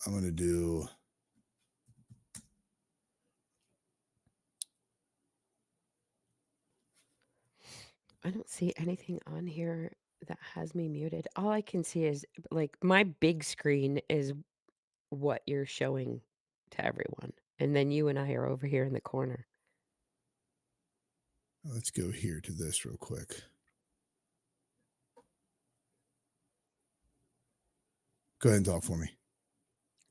I'm going to do. I don't see anything on here that has me muted. All I can see is like my big screen is what you're showing to everyone. And then you and I are over here in the corner. Let's go here to this real quick. Go ahead and talk for me.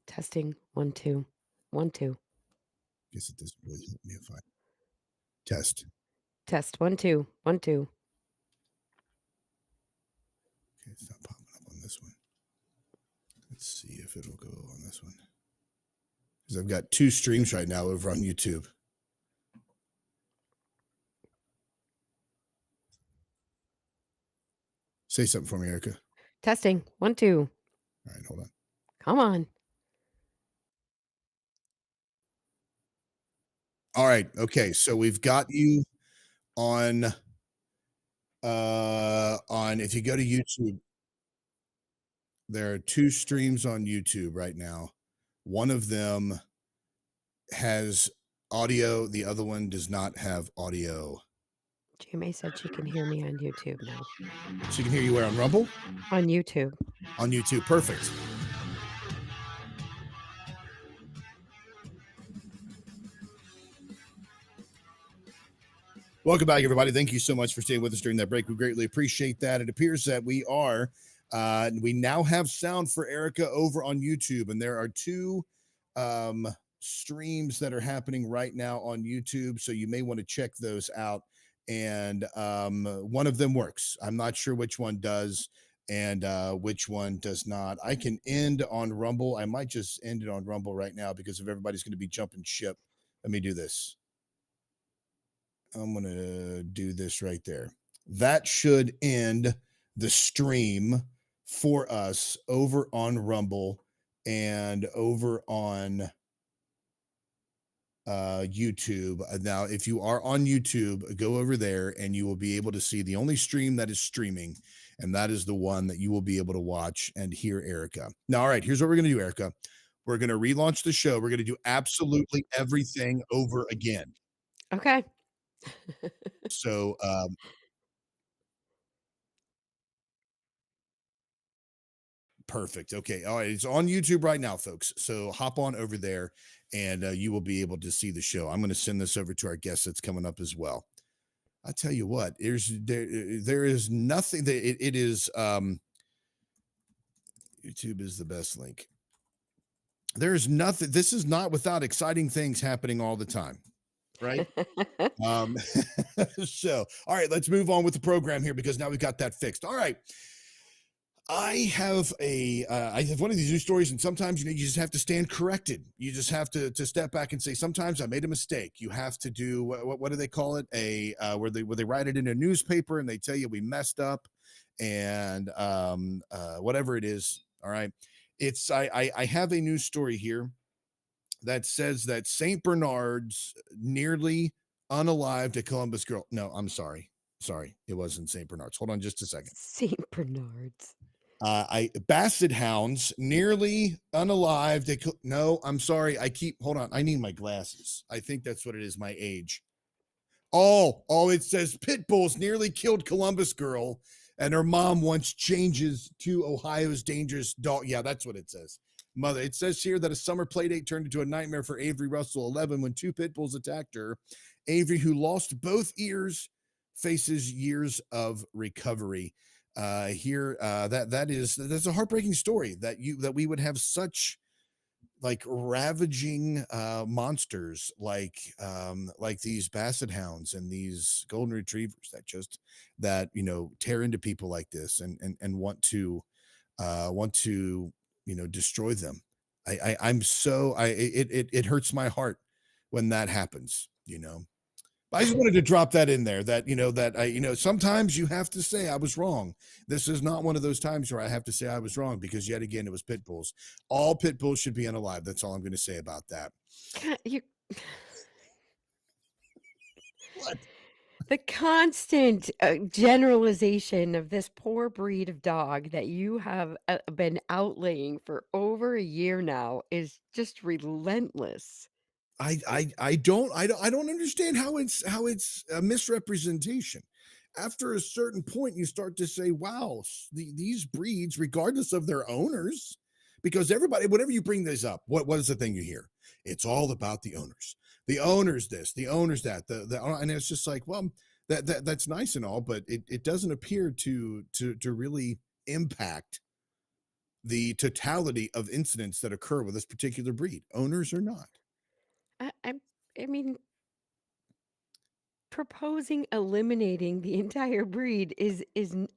Testing 1 2 1 2. Guess it doesn't really help me if I test. Test 1 2 1 2. Okay, it's not popping up on this one. Let's see if it'll go on this one. Because I've got 2 streams right now over on YouTube. Say something for me, Erica. Testing 1 2. All right, hold on. Come on. All right. Okay. So we've got you on if you go to YouTube, there are 2 streams on YouTube right now. One of them has audio, the other one does not have audio. GMA said she can hear me on YouTube now. She can hear you where on Rumble? On YouTube. On YouTube. Perfect. Welcome back, everybody. Thank you so much for staying with us during that break. We greatly appreciate that. It appears that we now have sound for Erica over on YouTube, and there are 2 streams that are happening right now on YouTube, so you may want to check those out. And one of them works. I'm not sure which one does and which one does not. I can end on Rumble. I might just end it on Rumble right now because if everybody's going to be jumping ship, let me do this. I'm going to do this right there. That should end the stream for us over on Rumble and over on YouTube. Now, if you are on YouTube, go over there and you will be able to see the only stream that is streaming, and that is the one that you will be able to watch and hear Erica. Now, all right, here's what we're going to do, Erica. We're going to relaunch the show. We're going to do absolutely everything over again. Okay. So, perfect. Okay. All right. It's on YouTube right now, folks. So hop on over there and you will be able to see the show. I'm going to send this over to our guest that's coming up as well. I tell you what, there is nothing that it is YouTube is the best link. There is nothing. This is not without exciting things happening all the time. Right. Um, so, all right, let's move on with the program here because now we've got that fixed. All right. I have one of these news stories, and sometimes you just have to stand corrected. You just have to step back and say, sometimes I made a mistake. You have to do what do they call it? Where they write it in a newspaper and they tell you we messed up, and whatever it is. All right, it's I have a news story here that says that Saint Bernard's nearly unalived a Columbus girl. No, I'm sorry, it wasn't Saint Bernard's. Hold on just a second. St. Bernard's. Basset hounds nearly unalived. No, I'm sorry. Hold on. I need my glasses. I think that's what it is. My age. Oh, it says pit bulls nearly killed Columbus girl, and her mom wants changes to Ohio's dangerous dog. Yeah, that's what it says. Mother. It says here that a summer playdate turned into a nightmare for Avery Russell, 11, when 2 pit bulls attacked her. Avery, who lost both ears, faces years of recovery. That's a heartbreaking story that we would have such like ravaging monsters like these basset hounds and these golden retrievers that tear into people like this and want to destroy them. It hurts my heart when that happens. I just wanted to drop that in there that sometimes you have to say I was wrong. This is not one of those times where I have to say I was wrong because yet again, it was pit bulls. All pit bulls should be unalive. That's all I'm going to say about that. You What? The constant, generalization of this poor breed of dog that you have, been outlaying for over a year now is just relentless. I don't understand how it's a misrepresentation. After a certain point, you start to say, "Wow, these breeds, regardless of their owners," because everybody, whenever you bring this up, what is the thing you hear? It's all about the owners. The owners this, the owners that, and it's just like, well, that's nice and all, but it doesn't appear to really impact the totality of incidents that occur with this particular breed, owners or not. I I'm I mean, proposing eliminating the entire breed is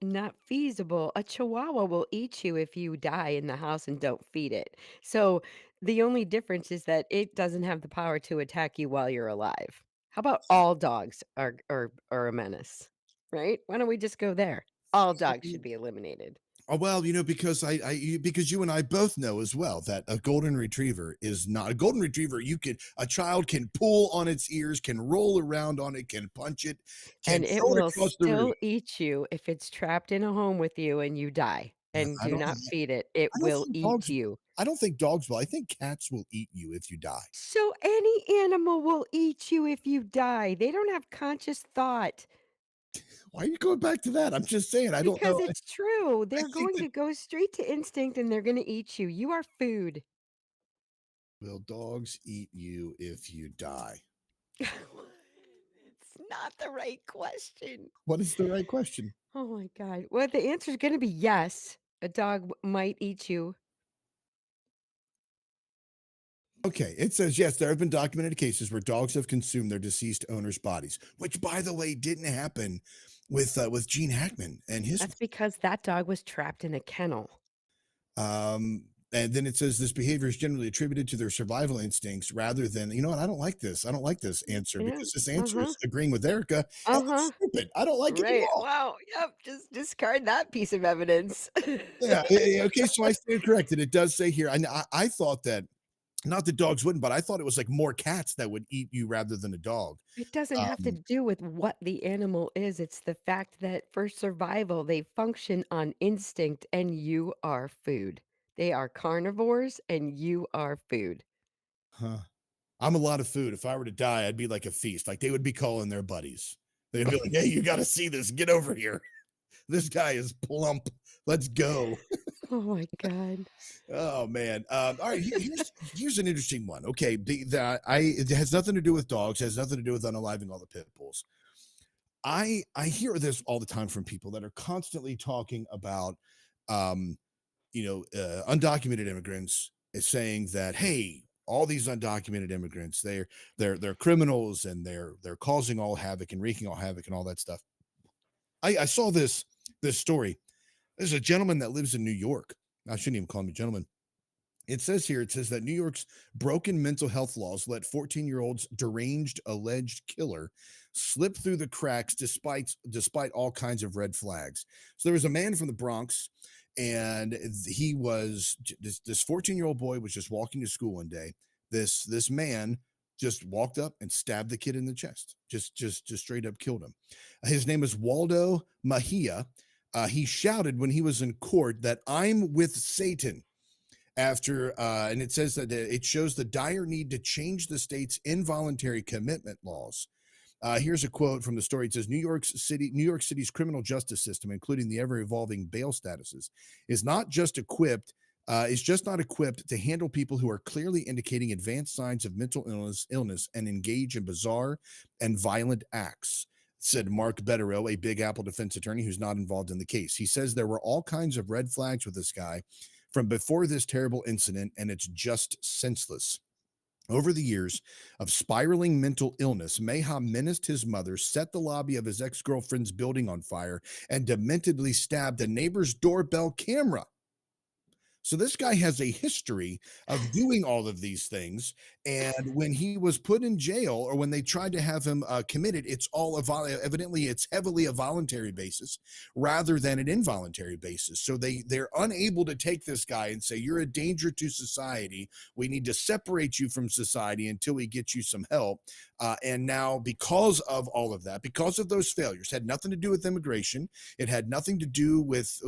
not feasible. A Chihuahua will eat you if you die in the house and don't feed it. So, the only difference is that it doesn't have the power to attack you while you're alive. How about all dogs are a menace, right? Why don't we just go there? All dogs should be eliminated. Oh, well, because because you and I both know as well that a golden retriever is not a golden retriever. A child can pull on its ears, can roll around on it, can punch it, can And it throw it will across the room. still eat you if it's trapped in a home with you and you die and I do don't, not feed it. It I don't will think eat dogs, you. I don't think dogs will. I think cats will eat you if you die. So any animal will eat you if you die. They don't have conscious thought Why are you going back to that? I'm just saying, I don't because know. it's true. I They're think going that to go straight to instinct and they're going to eat you. You are food. will dogs eat you if you die? It's not the right question. What is the right question? Oh my God. Well, the answer is going to be yes. A dog might eat you. Okay, it says yes, there have been documented cases where dogs have consumed their deceased owners' bodies, which, by the way, didn't happen with Gene Hackman and his. That's because that dog was trapped in a kennel. And then it says this behavior is generally attributed to their survival instincts rather than, you know what? I don't like this. I don't like this answer Yeah. because this answer Uh-huh. is agreeing with Erica, and it's Uh-huh. stupid. I don't like it at Right. all. Wow. Yep. Just discard that piece of evidence. Yeah. Okay. So I stand corrected. It does say here. I thought that not that dogs wouldn't, but I thought it was like more cats that would eat you rather than a dog. It doesn't have to Um, do with what the animal is. It's the fact that for survival, they function on instinct and you are food. They are carnivores and you are food. huh. I'm a lot of food. If I were to die, I'd be like a feast. Like they would be calling their buddies. They'd be like, "Hey, you got to see this. Get over here. This guy is plump. Let's go." Oh my God. Oh man. All right. Here's an interesting one. Okay. It has nothing to do with dogs. Has nothing to do with unaliving all the pit bulls. I hear this all the time from people that are constantly talking about, um, undocumented immigrants is saying that, hey, all these undocumented immigrants, they're criminals and they're causing all havoc and wreaking all havoc and all that stuff. I saw this story. There's a gentleman that lives in New York. I shouldn't even call him a gentleman. It says that New York's broken mental health laws let 14-year-old's deranged alleged killer slip through the cracks despite all kinds of red flags. So there was a man from the Bronx, and he was this 14-year-old boy was just walking to school one day. This man just walked up and stabbed the kid in the chest. Just straight up killed him. His name is Waldo Mahia. He shouted when he was in court that I'm with Satan and it says that it shows the dire need to change the state's involuntary commitment laws. Here's a quote from the story. It says New York City's criminal justice system, including the ever-evolving bail statuses, is just not equipped to handle people who are clearly indicating advanced signs of mental illness and engage in bizarre and violent acts, said Mark Betterow, a Big Apple defense attorney who's not involved in the case. He says there were all kinds of red flags with this guy from before this terrible incident, and it's just senseless. Over the years of spiraling mental illness, Mayha menaced his mother, set the lobby of his ex girlfriend's building on fire, and dementedly stabbed a neighbor's doorbell camera. So this guy has a history of doing all of these things. And when he was put in jail, or when they tried to have him committed, it's all evidently it's heavily a voluntary basis rather than an involuntary basis. So they're unable to take this guy and say, you're a danger to society. We need to separate you from society until we get you some help. And now, because of all of that, because of those failures, had nothing to do with immigration. It had nothing to do with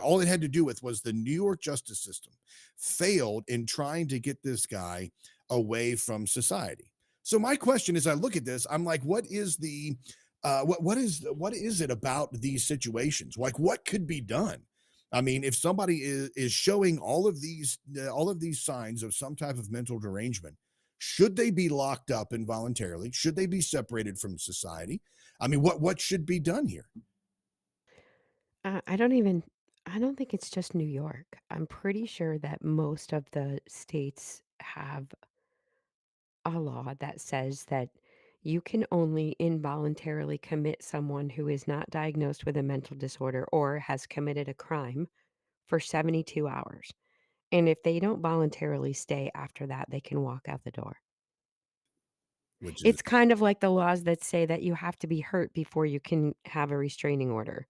all it had to do with was the New York justice system failed in trying to get this guy away from society. So my question, as I look at this, I'm like, what is the what is it about these situations? Like, what could be done? I mean, if somebody is showing all of these signs of some type of mental derangement, should they be locked up involuntarily? Should they be separated from society? I mean, what should be done here? I don't even I don't think it's just New York. I'm pretty sure that most of the states have a law that says that you can only involuntarily commit someone who is not diagnosed with a mental disorder or has committed a crime for 72 hours. And if they don't voluntarily stay after that, they can walk out the door. Which is It's kind of like the laws that say that you have to be hurt before you can have a restraining order.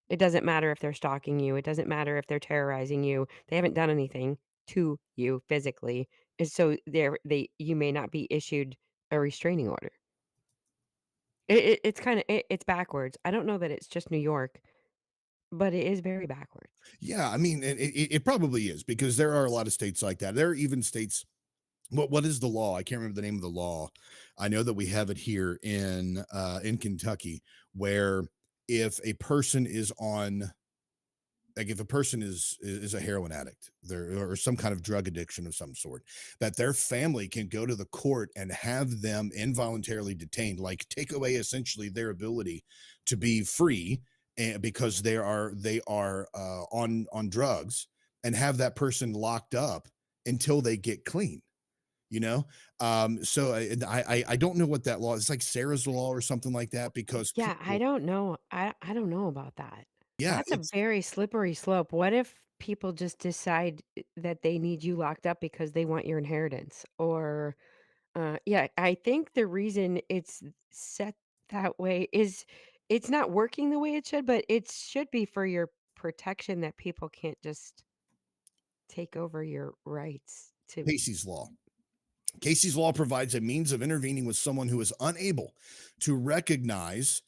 It doesn't matter if they're stalking you, it doesn't matter if they're terrorizing you, they haven't done anything to you physically, and so they you may not be issued a restraining order. It's kinda it's backwards. I don't know that it's just New York, but it is very backwards. Yeah, I mean, it probably is, because there are a lot of states like that. There are even states. What is the law? I can't remember the name of the law. I know that we have it here in Kentucky, where if a person is on like if a person is a heroin addict, there or some kind of drug addiction of some sort, that their family can go to the court and have them involuntarily detained, like take away essentially their ability to be free, and because they are on drugs, and have that person locked up until they get clean. You know, so I don't know what that law is. It's like Sarah's law or something like that, because Yeah, I people, don't know. I don't know about that. yeah, That's a very slippery slope. What if people just decide that they need you locked up because they want your inheritance? Or, yeah, I think the reason it's set that way is it's not working the way it should, but it should be for your protection that people can't just take over your rights to. Casey's law. Casey's Law provides a means of intervening with someone who is unable to recognize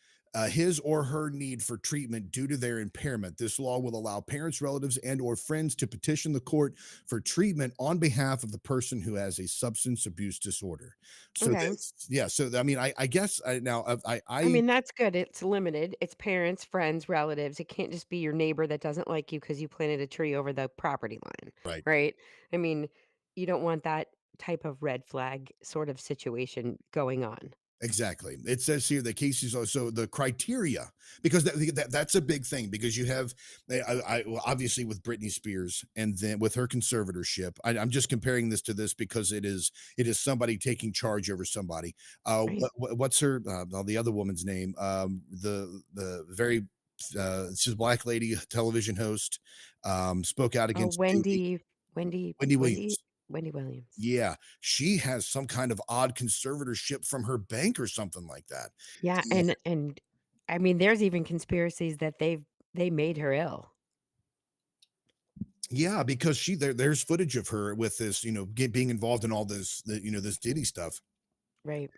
his or her need for treatment due to their impairment. This law will allow parents, relatives, and/or friends to petition the court for treatment on behalf of the person who has a substance abuse disorder. So Okay. this, yeah. So I mean, I guess now I I mean, that's good. It's limited. It's parents, friends, relatives. It can't just be your neighbor that doesn't like you because you planted a tree over the property line, right. right? I mean, you don't want that type of red flag sort of situation going on. Exactly. It says here that Casey's also the criteria, because that's a big thing, because you have well, obviously with Britney Spears, and then with her conservatorship. I'm just comparing this to this because it is somebody taking charge over somebody. Right. What's her the other woman's name? The very she's a black lady television host, spoke out Oh, against Jay-Z. Wendy, Wendy Wendy, Williams. Wendy Williams. Yeah, she has some kind of odd conservatorship from her bank or something like that. Yeah, Yeah, and I mean, there's even conspiracies that they made her ill. yeah, because there's footage of her with this, being involved in all this, this Diddy stuff. Right.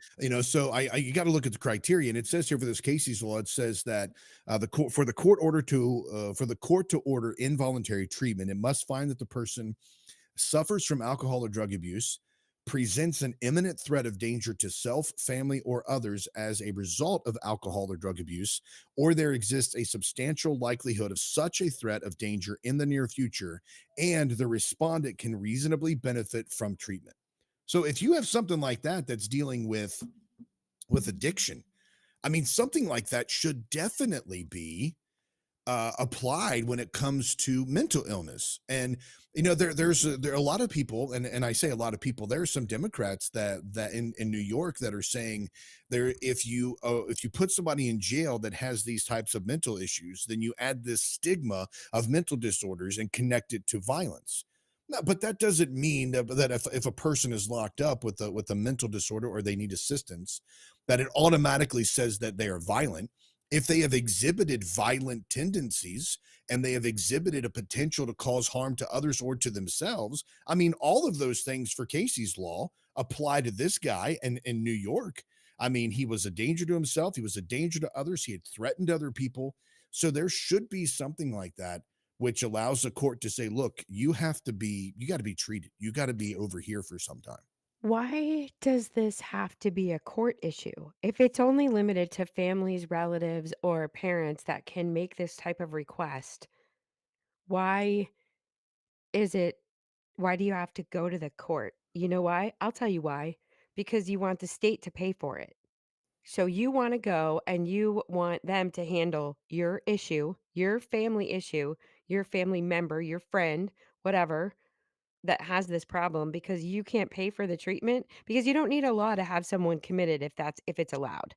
So I you got to look at the criteria, and it says here for this Casey's law, it says that the court for the court order to for the court to order involuntary treatment, it must find that the person suffers from alcohol or drug abuse, presents an imminent threat of danger to self, family, or others as a result of alcohol or drug abuse, or there exists a substantial likelihood of such a threat of danger in the near future, and the respondent can reasonably benefit from treatment. So if you have something like that that's dealing with addiction, I mean, something like that should definitely be applied when it comes to mental illness. And there are a lot of people, and I say a lot of people. There are some Democrats that in New York that are saying there if you put somebody in jail that has these types of mental issues, then you add this stigma of mental disorders and connect it to violence. No, but that doesn't mean that if a person is locked up with a mental disorder or they need assistance, that it automatically says that they are violent. If they have exhibited violent tendencies and they have exhibited a potential to cause harm to others or to themselves, I mean, all of those things for Casey's law apply to this guy in New York. I mean, he was a danger to himself, he was a danger to others, he had threatened other people. So there should be something like that which allows the court to say, look, you got to be treated. You got to be over here for some time. Why does this have to be a court issue? If it's only limited to families, relatives, or parents that can make this type of request, why is it why do you have to go to the court? You know why? I'll tell you why. Because you want the state to pay for it. So you wanna go and you want them to handle your issue, your family member, your friend, whatever, that has this problem because you can't pay for the treatment, because you don't need a law to have someone committed if it's allowed.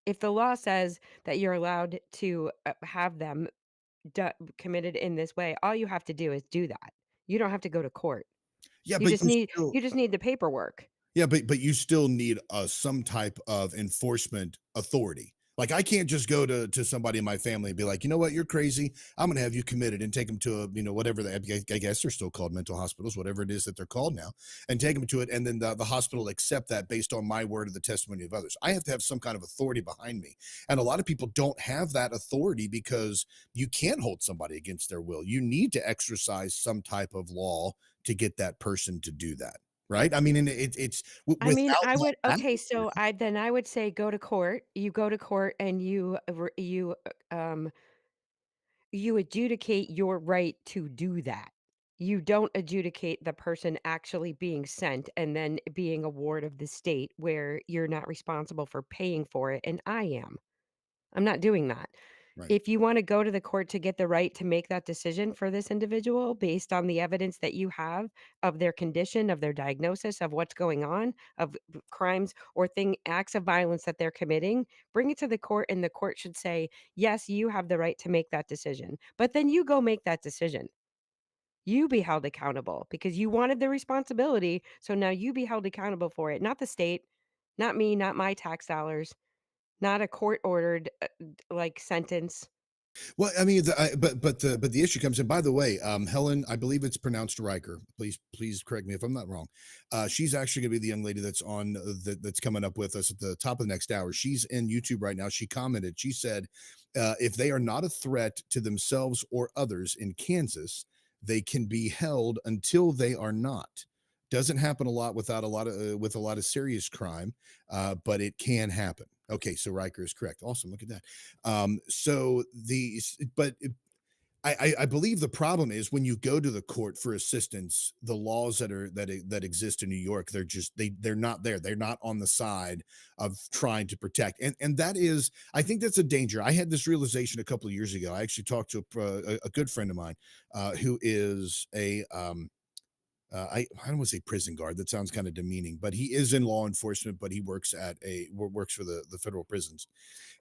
If the law says that you're allowed to, have them committed in this way, all you have to do is do that. You don't have to go to court. Yeah, You but just need you just need the paperwork. but you still need some type of enforcement authority. Like I can't just go to somebody in my family and be like, you know what, you're crazy. I'm going to have you committed and take them to a whatever I guess they're still called mental hospitals, whatever it is that they're called now, and take them to it, and then the hospital accept that based on my word or the testimony of others. I have to have some kind of authority behind me, and a lot of people don't have that authority because you can't hold somebody against their will. You need to exercise some type of law to get that person to do that. Right? I mean, and it's I mean, without I would that okay, so authority. I would say go to court. You go to court and you adjudicate your right to do that. You don't adjudicate the person actually being sent and then being a ward of the state where you're not responsible for paying for it, and I am. I'm not doing that. Right. If you wanna go to the court to get the right to make that decision for this individual based on the evidence that you have of their condition, of their diagnosis, of what's going on, of crimes or acts of violence that they're committing, bring it to the court, and the court should say, "Yes, you have the right to make that decision." But then you go make that decision. You be held accountable because you wanted the responsibility, so now you be held accountable for it, not the state, not me, not my tax dollars, not a court ordered, sentence. Well, I mean, but the issue comes in. By the way, Helen, I believe it's pronounced Riker. Please correct me if I'm not wrong. She's actually going to be the young lady that's on that's coming up with us at the top of the next hour. She's in YouTube right now. She commented. She said, "If they are not a threat to themselves or others in Kansas, they can be held until they are not." Doesn't happen a lot without with a lot of serious crime, but it can happen. Okay, so Riker is correct. Awesome. Look at that. So these, but I believe the problem is when you go to the court for assistance, the laws that exist in New York, they're not there. They're not on the side of trying to protect, and that is, I think that's a danger. I had this realization a couple of years ago. I actually talked to a good friend of mine who is I don't want to say prison guard. That sounds kind of demeaning, but he is in law enforcement. But he works for the federal prisons,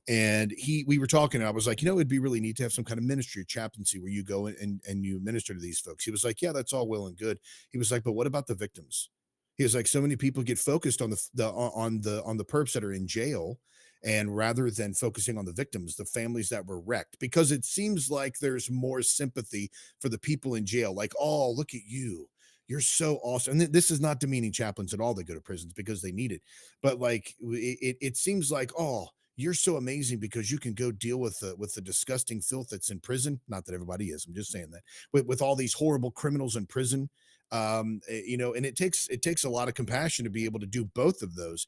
and we were talking, and I was like, it'd be really neat to have some kind of ministry or chaplaincy where you go and you minister to these folks. He was like, yeah, that's all well and good. He was like, but what about the victims? He was like, so many people get focused on the perps that are in jail, and rather than focusing on the victims, the families that were wrecked, because it seems like there's more sympathy for the people in jail. Like, oh, look at you. You're so awesome. And this is not demeaning chaplains at all. They go to prisons because they need it. But like it seems like, oh, you're so amazing because you can go deal with the disgusting filth that's in prison. Not that everybody is. I'm just saying that with all these horrible criminals in prison, and it takes a lot of compassion to be able to do both of those.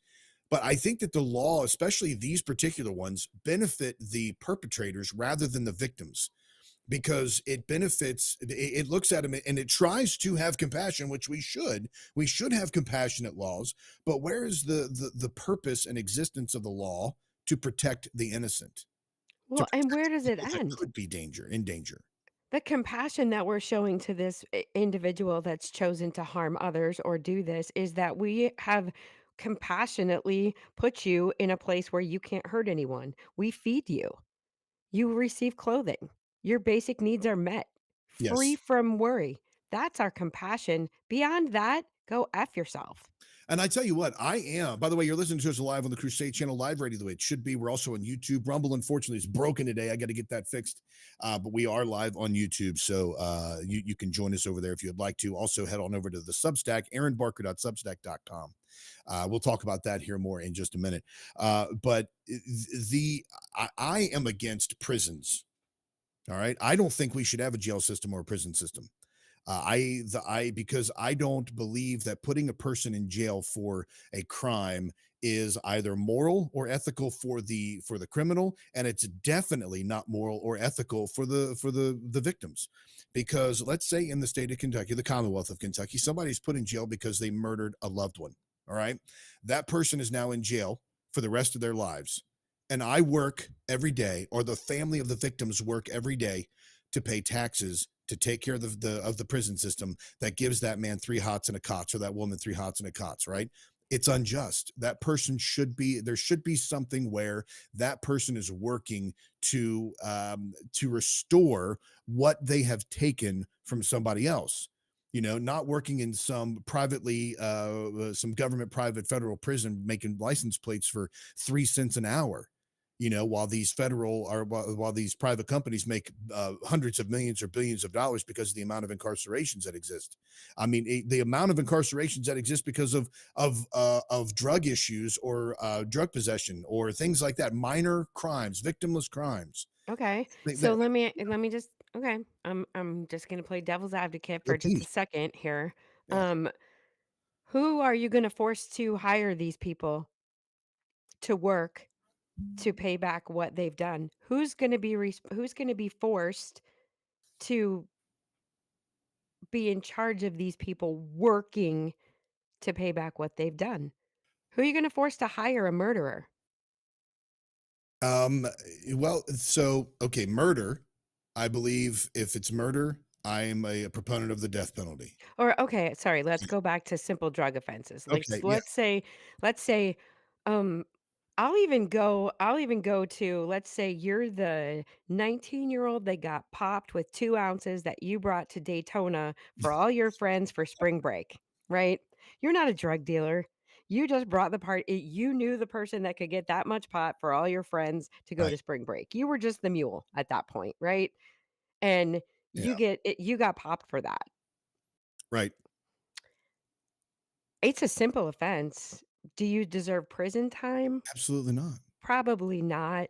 But I think that the law, especially these particular ones, benefit the perpetrators rather than the victims because it looks at them and it tries to have compassion, which we should have compassionate laws, but where is the purpose and existence of the law to protect the innocent? to Well, and protect where does it people that end? could be in danger. The compassion that we're showing to this individual that's chosen to harm others or do this is that we have compassionately put you in a place where you can't hurt anyone. We feed you. You receive clothing. Your basic needs are met, free Yes. from worry. That's our compassion. Beyond that, go F yourself. And I tell you what, I am. By the way, you're listening to us live on the Crusade Channel, live radio the way it should be. We're also on YouTube. Rumble, unfortunately, is broken today. I got to get that fixed. But we are live on YouTube. So you can join us over there if you'd like to. Also, head on over to the Substack, aaronbarker.substack.com. We'll talk about that here more in just a minute. But I am against prisons. All right. I don't think we should have a jail system or a prison system. I because I don't believe that putting a person in jail for a crime is either moral or ethical for the criminal, and it's definitely not moral or ethical for the victims. Because let's say in the state of Kentucky, the Commonwealth of Kentucky, somebody's put in jail because they murdered a loved one. All right, that person is now in jail for the rest of their lives, and I work every day, or the family of the victims work every day to pay taxes to take care of the prison system that gives that man three hots and a cots, or that woman three hots and a cots, right? It's unjust. That person should be there should be something where that person is working to restore what they have taken from somebody else. You know, not working in some government private federal prison making license plates for 3 cents an hour, you know, while these private companies make hundreds of millions or billions of dollars because of the amount of incarcerations that exist. I mean, the amount of incarcerations that exist because of drug issues or drug possession or things like that, minor crimes, victimless crimes. Okay. So That, let me just okay. I'm just gonna play devil's advocate for just a second here. yeah. Um, who are you gonna force to hire these people to work to pay back what they've done? Who's gonna be forced to be in charge of these people working to pay back what they've done? Who are you gonna force to hire a murderer? Um, well, so okay, murder. I believe if it's murder, I am a proponent of the death penalty. Or okay, sorry, let's go back to simple drug offenses. Like Okay, yeah, let's say um I'll even go to let's say you're the 19-year-old that got popped with 2 ounces that you brought to Daytona for all your friends for spring break, right? You're not a drug dealer. You just brought the part you knew the person that could get that much pot for all your friends to go right, to spring break. You were just the mule at that point, right? And yeah, you got popped for that. right. It's a simple offense. Do you deserve prison time? Absolutely not. Probably not,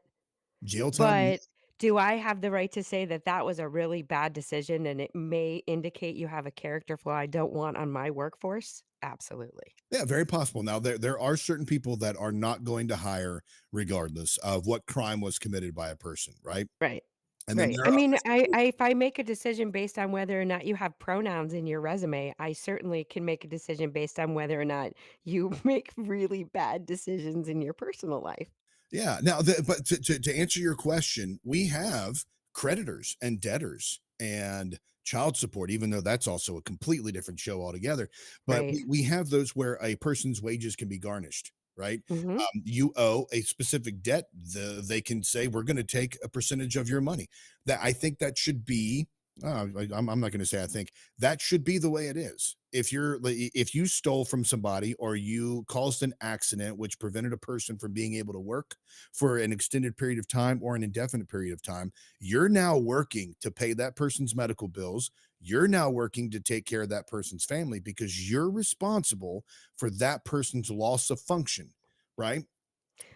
Jail time, but do I have the right to say that that was a really bad decision and it may indicate you have a character flaw I don't want on my workforce? Absolutely. yeah, very possible. Now there are certain people that are not going to hire regardless of what crime was committed by a person, right? Right. And then Right. there I are mean, others that if I make a decision based on whether or not you have pronouns in your resume, I certainly can make a decision based on whether or not you make really bad decisions in your personal life. yeah. Now, but to answer your question, we have creditors and debtors and child support, even though that's also a completely different show altogether. But Right. we have those where a person's wages can be garnished, right? Mhm. You owe a specific debt. They can say, we're going to take a percentage of your money. That I think that should be. I'm not going to say I think that should be the way it is. If you stole from somebody or you caused an accident which prevented a person from being able to work for an extended period of time or an indefinite period of time, you're now working to pay that person's medical bills. You're now working to take care of that person's family because you're responsible for that person's loss of function, right?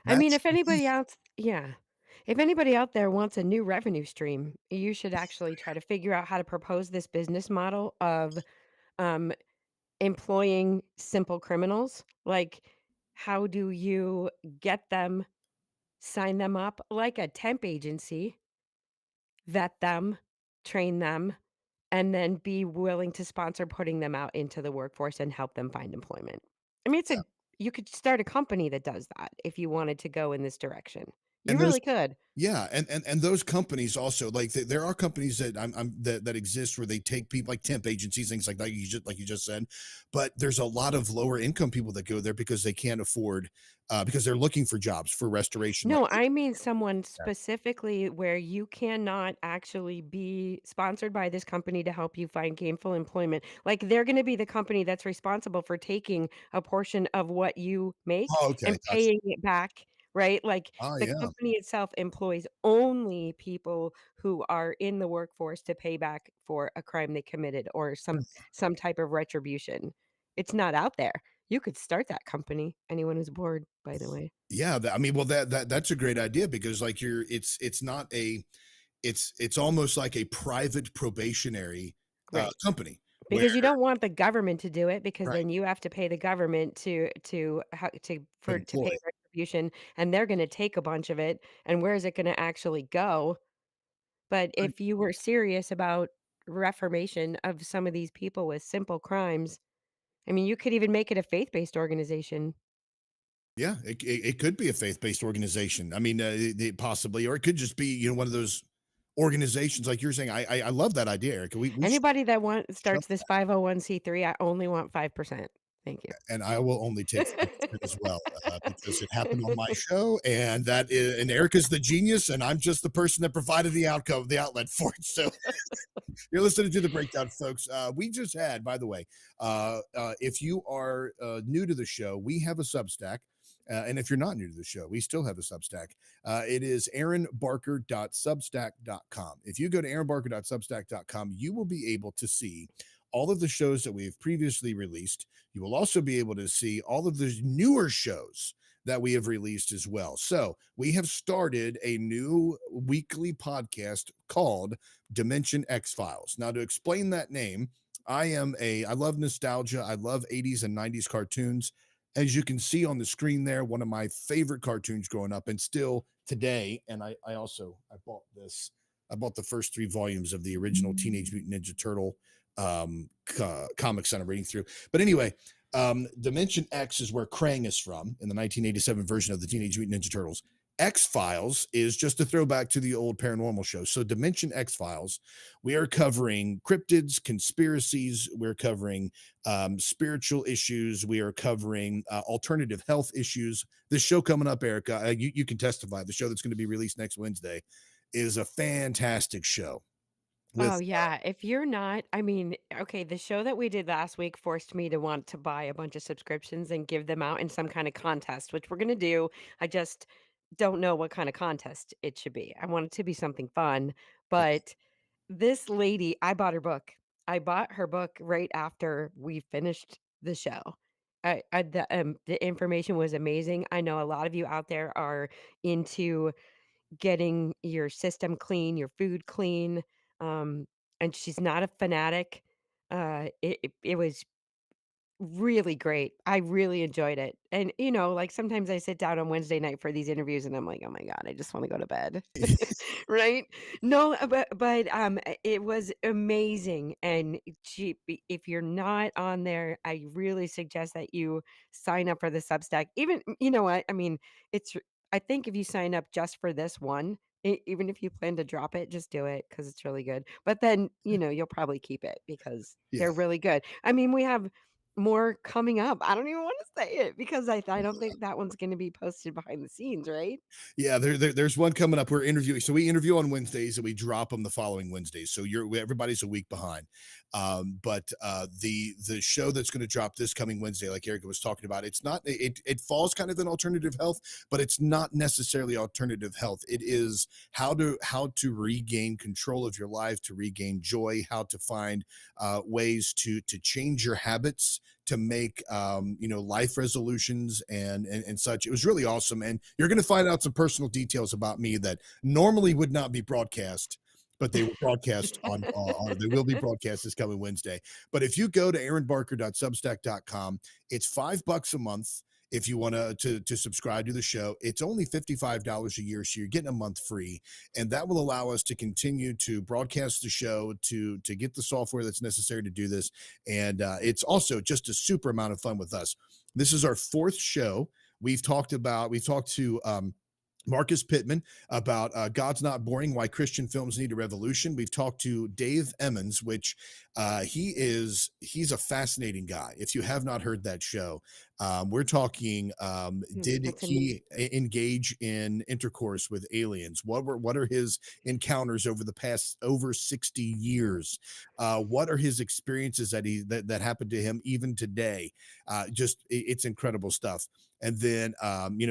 I That mean, if should be anybody else yeah. If anybody out there wants a new revenue stream, you should actually try to figure out how to propose this business model of, um, employing simple criminals. Like, how do you get them, sign them up like a temp agency, vet them, train them, and then be willing to sponsor putting them out into the workforce and help them find employment. I mean, it's yeah. a you could start a company that does that if you wanted to go in this direction. You And those really could. yeah, and those companies also like there are companies that that exist where they take people like temp agencies, things like you just said, but there's a lot of lower income people that go there because they can't afford because they're looking for jobs for restoration. Like No, I mean someone specifically where you cannot actually be sponsored by this company to help you find gainful employment. Like they're going to be the company that's responsible for taking a portion of what you make oh, okay, and gotcha. paying it back, right? Like Oh the yeah, company itself employs only people who are in the workforce to pay back for a crime they committed or some type of retribution. It's not out there. You could start that company. Anyone who's bored, by the way. yeah. I mean, well, that's a great idea because like it's not a it's almost like a private probationary Right. company where Because you don't want the government to do it because right then you have to pay the government to employ pay retribution, and they're gonna take a bunch of it, and where is it gonna actually go? But if you were serious about reformation of some of these people with simple crimes, I mean, you could even make it a faith-based organization. yeah, it could be a faith-based organization. I mean, possibly, or it could just be, one of those organizations like you're saying. I love that idea, Erica. We should Anybody that jump starts this 501(c)(3), I only want 5%. Thank you. and I will only take 5% as well because it happened on my show, and that is, and Erica's the genius, and I'm just the person that provided the outcome, the outlet for it. So you're listening to the breakdown, folks. We just had, by the way, if you are new to the show, we have a Substack. And if you're not new to the show, we still have a Substack. It is aaronbarker.substack.com. If you go to aaronbarker.substack.com, you will be able to see all of the shows that we've previously released. You will also be able to see all of the newer shows that we have released as well. So we have started a new weekly podcast called Dimension X Files. Now, to explain that name, I love nostalgia. I love 80s and 90s cartoons. As you can see on the screen there, one of my favorite cartoons growing up and still today. And I bought this. I bought the first three volumes of the original Teenage Mutant Ninja Turtle comics that I'm reading through. But anyway, Dimension X is where Krang is from in the 1987 version of the Teenage Mutant Ninja Turtles. X Files is just a throwback to the old paranormal show. So, Dimension X Files, we are covering cryptids, conspiracies, we're covering spiritual issues, we are covering alternative health issues. This show coming up, Erica, you can testify. The show that's going to be released next Wednesday is a fantastic show Oh, with yeah, if you're not I mean, okay, the show that we did last week forced me to want to buy a bunch of subscriptions and give them out in some kind of contest, which we're gonna do. I just don't know what kind of contest it should be. I want it to be something fun, but this lady I bought her book. I bought her book right after we finished the show. The information was amazing. I know a lot of you out there are into getting your system clean, your food clean, um, and she's not a fanatic. It was really great. I really enjoyed it, and, like, sometimes I sit down on Wednesday night for these interviews, and I'm like, "Oh my god, I just wanna go to bed." Right? No, it was amazing, and if you're not on there, I really suggest that you sign up for the Substack. Even you know what? I mean, it's I think if you sign up just for this one, even if you plan to drop it, just do it because it's really good. But then, you'll probably keep it because yeah. they're really good. I mean, we have more coming up. I don't even wanna say it because I don't think that one's gonna be posted behind the scenes, right? Yeah, there's one coming up. We're interviewing, so we interview on Wednesdays and we drop them the following Wednesdays. So everybody's a week behind. But the show that's going to drop this coming Wednesday, like Erica was talking about, it's not it falls kind of in alternative health, but it's not necessarily alternative health. It is how to regain control of your life, to regain joy, how to find ways to change your habits, to make life resolutions and such. It was really awesome, and you're going to find out some personal details about me that normally would not be broadcast, but they will broadcast they will be broadcast this coming Wednesday. But if you go to aaronbarker.substack.com, it's $5 a month. If you want to subscribe to the show, it's only $55 a year, so you're getting a month free, and that will allow us to continue to broadcast the show, to get the software that's necessary to do this, and it's also just a super amount of fun with us. This is our fourth show. We've talked to Marcus Pittman about God's Not Boring, Why Christian Films Need a Revolution. We've talked to Dave Emmons, which he's a fascinating guy. If you have not heard that show, we're talking, did What's a new he engage in intercourse with aliens? What are his encounters over the past over 60 years? What are his experiences that happened to him even today? It's incredible stuff. And then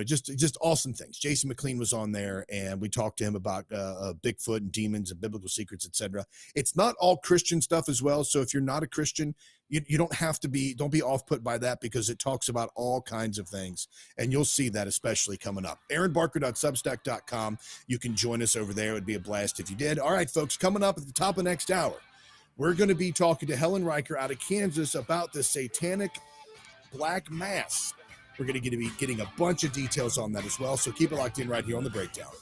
just awesome things. Jason McLean was on there, and we talked to him about Bigfoot and demons and biblical secrets, etc. It's not all Christian stuff as well, so if you're not a Christian, you don't have to be, don't be off put by that, because it talks about all kinds of things, and you'll see that especially coming up. AaronBarker.substack.com. You can join us over there. It would be a blast if you did. All right, folks, coming up at the top of next hour, we're going to be talking to Helen Riker out of Kansas about the satanic black mass. We're going to be getting a bunch of details on that as well. So keep it locked in right here on The Breakdown.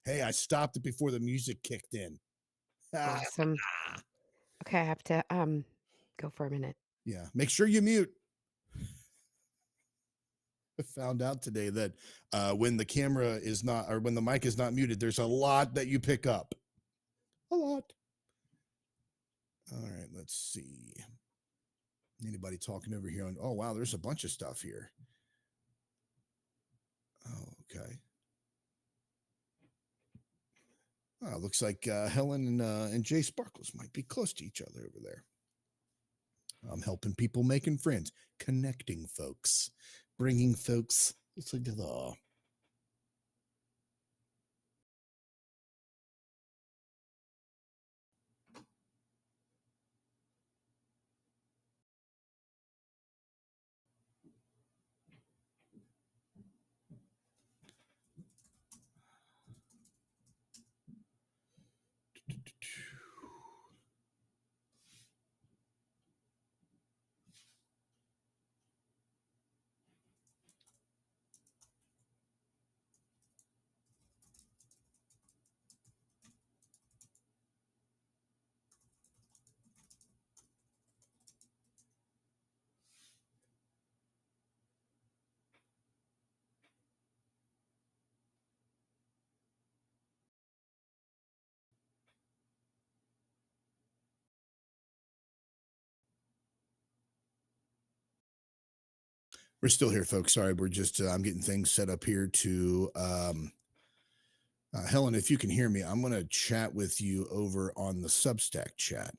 Hey, I stopped it before the music kicked in. awesome. Okay, I have to go for a minute. Yeah, make sure you mute. I found out today that when the camera is not, or when the mic is not muted, there's a lot that you pick up. A lot. All right, let's see. Anybody talking over here on? Oh, wow, there's a bunch of stuff here. Oh, okay. Oh, looks like Helen and Jay Sparkles might be close to each other over there. I'm helping people, making friends, connecting folks, bringing folks together. We're still here, folks. Sorry, we're just I'm getting things set up here to Helen, if you can hear me, I'm going to chat with you over on the Substack chat.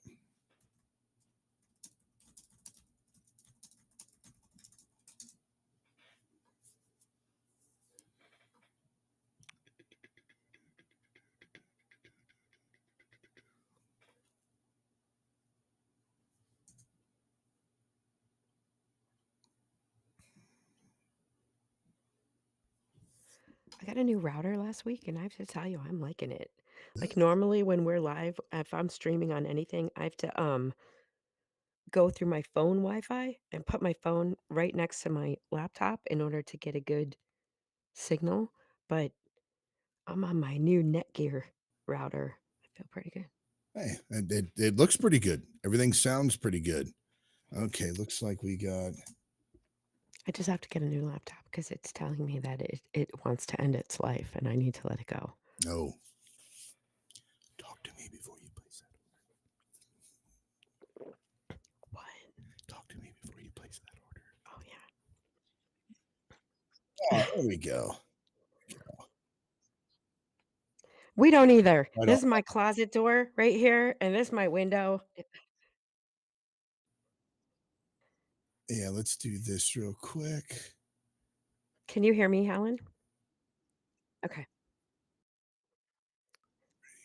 I got a new router last week, and I have to tell you, I'm liking it. Like normally when we're live, if I'm streaming on anything, I have to go through my phone Wi-Fi and put my phone right next to my laptop in order to get a good signal. But I'm on my new Netgear router. I feel pretty good. Hey, it looks pretty good. Everything sounds pretty good. Okay, looks like we got. I just have to get a new laptop because it's telling me that it wants to end its life and I need to let it go. No. Talk to me before you place that. What? Talk to me before you place that order. Oh Oh, yeah. there we go. We don't either. Right on. This is my closet door right here, and this is my window. Yeah, let's do this real quick. Can you hear me, Helen? Okay.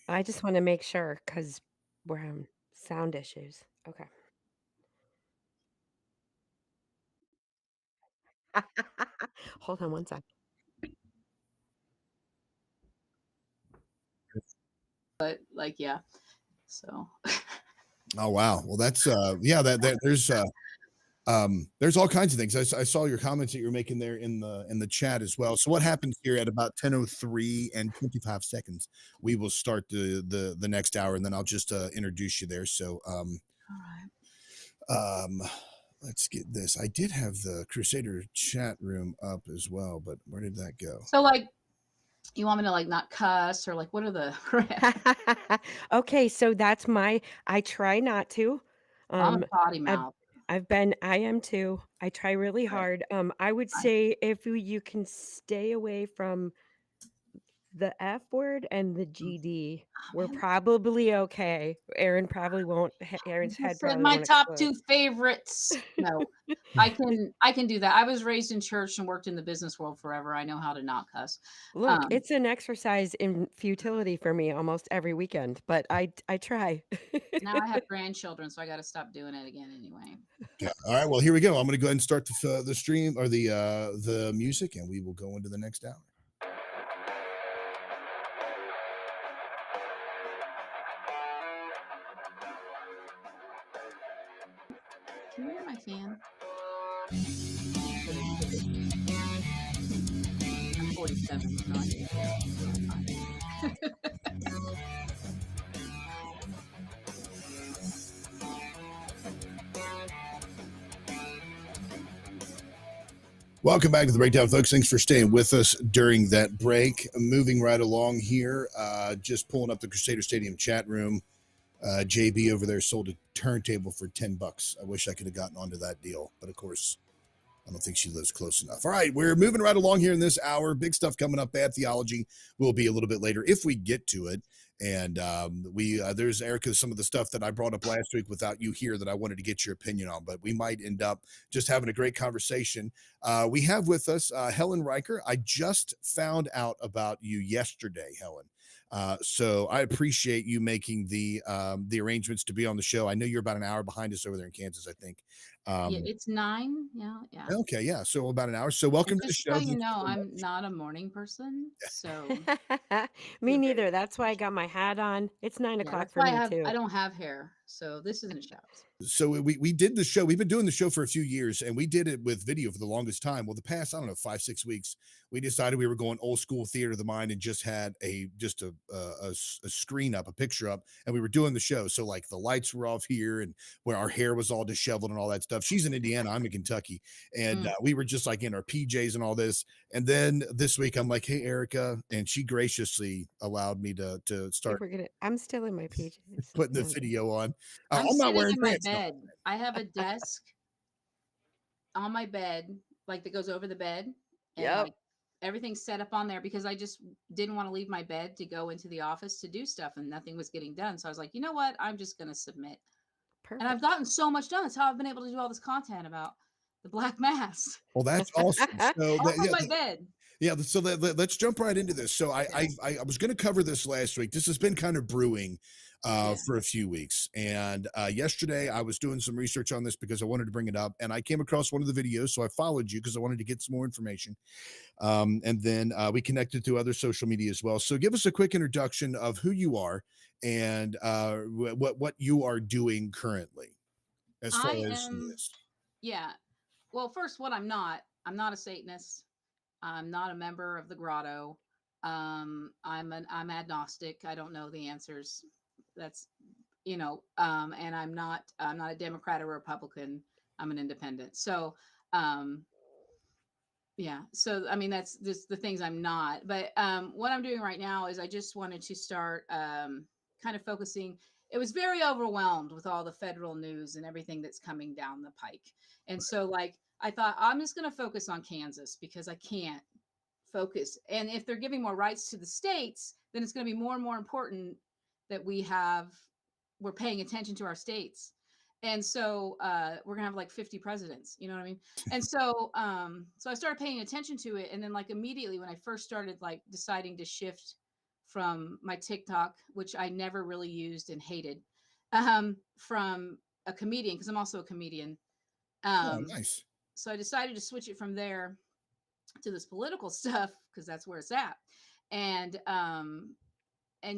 I just want to make sure because we're having sound issues. Okay. Hold on one sec. But like, yeah. So Oh wow. Well, that's yeah. That there's all kinds of things. I saw your comments that you're making there in the chat as well. So what happens here at about 10:03 and 25 seconds, we will start the next hour, and then I'll just introduce you there. So all right. let's get this. I did have the Crusader chat room up as well, but where did that go? So like, you want me to like not cuss or like what are the? Okay, so that's I try not to. I'm a Um, potty I've mouth. I am too. I try really Right. hard. I would Right. say if you can stay away from the F word and the Mm. GD, Oh, we're man, probably okay. you Aaron's head just said probably my won't top explode. two favorites. No, I can do that. I was raised in church and worked in the business world forever. I know how to not cuss. Look, Um, it's an exercise in futility for me almost every weekend, but I try. Now I have grandchildren, so I got to stop doing it again anyway. Yeah. All right. Well, here we go. I'm going to go ahead and start the stream or the music, and we will go into the next hour. Can you hear my fan? I'm 47, so I need to. Welcome back to the Breakdown, folks. Thanks for staying with us during that break. Moving right along here, just pulling up the Crusader Stadium chat room. JB over there sold a turntable for $10. I wish I could have gotten onto that deal, but of course, I don't think she lives close enough. All right, we're moving right along here in this hour. Big stuff coming up. Bad theology will be a little bit later if we get to it. And there's Erica, some of the stuff that I brought up last week without you here that I wanted to get your opinion on, but we might end up just having a great conversation. We have with us Helen Riker. I just found out about you yesterday, Helen. So I appreciate you making the arrangements to be on the show. I know you're about an hour behind us over there in Kansas, I think. Yeah, it's 9. Yeah, yeah. Okay, yeah. So about an hour. So And welcome to the just show. so Thank you you know, so I'm much. not a morning person, so Me you're very neither. That's why I special. got my hat on. It's 9 Yeah, o'clock that's for why me I too. don't have hair, so this isn't shouts. So we did the show. We've been doing the show for a few years, and we did it with video for the longest time. Well, the past, I don't know, 5-6 weeks, we decided we were going old school theater of the mind and just had a screen up, a picture up, and we were doing the show. So like the lights were off here, and where our hair was all disheveled and all that stuff. She's in Indiana, I'm in Kentucky, and Mm. we were just like in our PJs and all this. And then this week, I'm like, "Hey, Erica," and she graciously allowed me to start I'm still in my PJs. putting the No, video on. I'm I'm not sitting wearing in my pants. No. bed. I have a desk on my bed, like that goes over the bed, and Yep. like everything's set up on there because I just didn't want to leave my bed to go into the office to do stuff and nothing was getting done. So I was like, you know what? I'm just gonna submit. And I've Perfect. gotten so much done. That's how I've been able to do all this content about the Black Mass. Well, that's awesome. So All from my bed. yeah. So let's jump right into this. So Okay. I was going to cover this last week. This has been kind of brewing Yeah. for a few weeks, and yesterday I was doing some research on this because I wanted to bring it up, and I came across one of the videos, so I followed you because I wanted to get some more information. And then we connected through other social media as well. So give us a quick introduction of who you are and what you are doing currently as far I as am, this. yeah. Well, first, what I'm not a Satanist. I'm not a member of the grotto. I'm agnostic. I don't know the answers. That's and I'm not a Democrat or Republican. I'm an independent. So um yeah. So I mean that's just the things I'm not. But what I'm doing right now is I just wanted to start kind of focusing. It was very overwhelmed with all the federal news and everything that's coming down the pike. And so like I thought I'm just going to focus on Kansas because I can't focus. And if they're giving more rights to the states, then it's going to be more and more important that we're paying attention to our states. And so we're gonna have like 50 presidents, you know what I mean? And so I started paying attention to it, and then like immediately when I first started like deciding to shift from my TikTok, which I never really used and hated, from a comedian because I'm also a comedian. Oh, Um, nice. so I decided to switch it from there to this political stuff because that's where it's at. And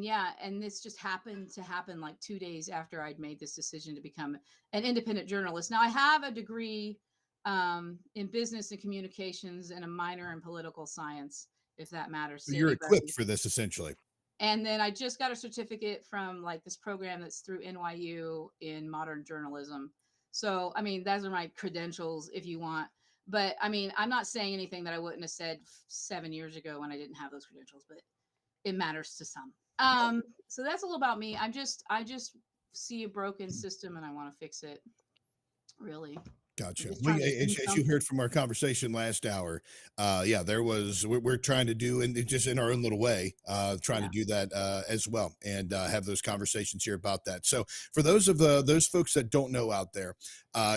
yeah, and this just happened to happen like 2 days after I'd made this decision to become an independent journalist. Now I have a degree in business and communications and a minor in political science, if that matters So to you're equipped anybody. for this essentially. And then I just got a certificate from like this program that's through NYU in modern journalism. So, I mean, those are my credentials if you want. But I mean, I'm not saying anything that I wouldn't have said 7 years ago when I didn't have those credentials, but it matters to some. So that's a little about me. I just see a broken system and I want to fix it. Really, I'm Gotcha. just We, trying to do as you heard something. from our conversation last hour, yeah, there was, we're trying to do, and just in our own little way, trying to Yeah. do that as well, and have those conversations here about that. So, for those of those folks that don't know out there,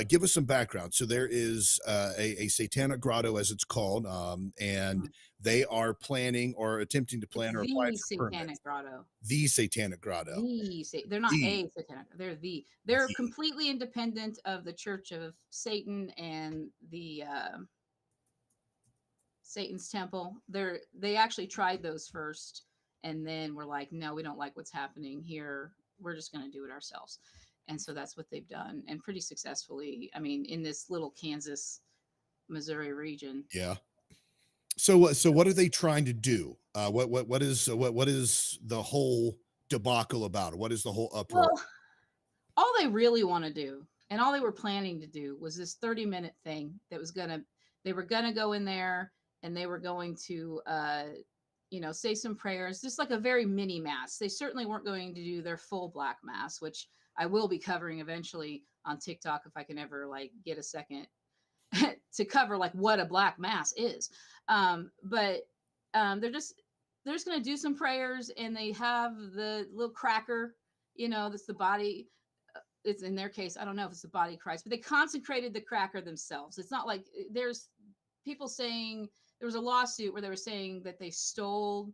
give us some background. So, there is a satanic grotto, as it's called, and Mhm. they are planning or attempting to It's plan or apply the for permits. Satanic Grotto. The satanic grotto, They're not the a satanic. They're the completely independent of the Church of Satan and the Satan's Temple. They actually tried those first, and then we're like, no, we don't like what's happening here. We're just going to do it ourselves. And so that's what they've done, and pretty successfully. I mean, in this little Kansas, Missouri region. yeah. So what are they trying to do? What is the whole debacle about it? What is the whole uproar? Well, all they really want to do, and all they were planning to do, was this 30-minute thing that was gonna. They were gonna go in there and they were going to, say some prayers, just like a very mini mass. They certainly weren't going to do their full black mass, which I will be covering eventually on TikTok if I can ever like get a second to cover like what a black mass is. But they're just going to do some prayers, and they have the little cracker, that's the body. It's in their case, I don't know if it's the body of Christ, but they consecrated the cracker themselves. It's not like there's people saying there was a lawsuit where they were saying that they stole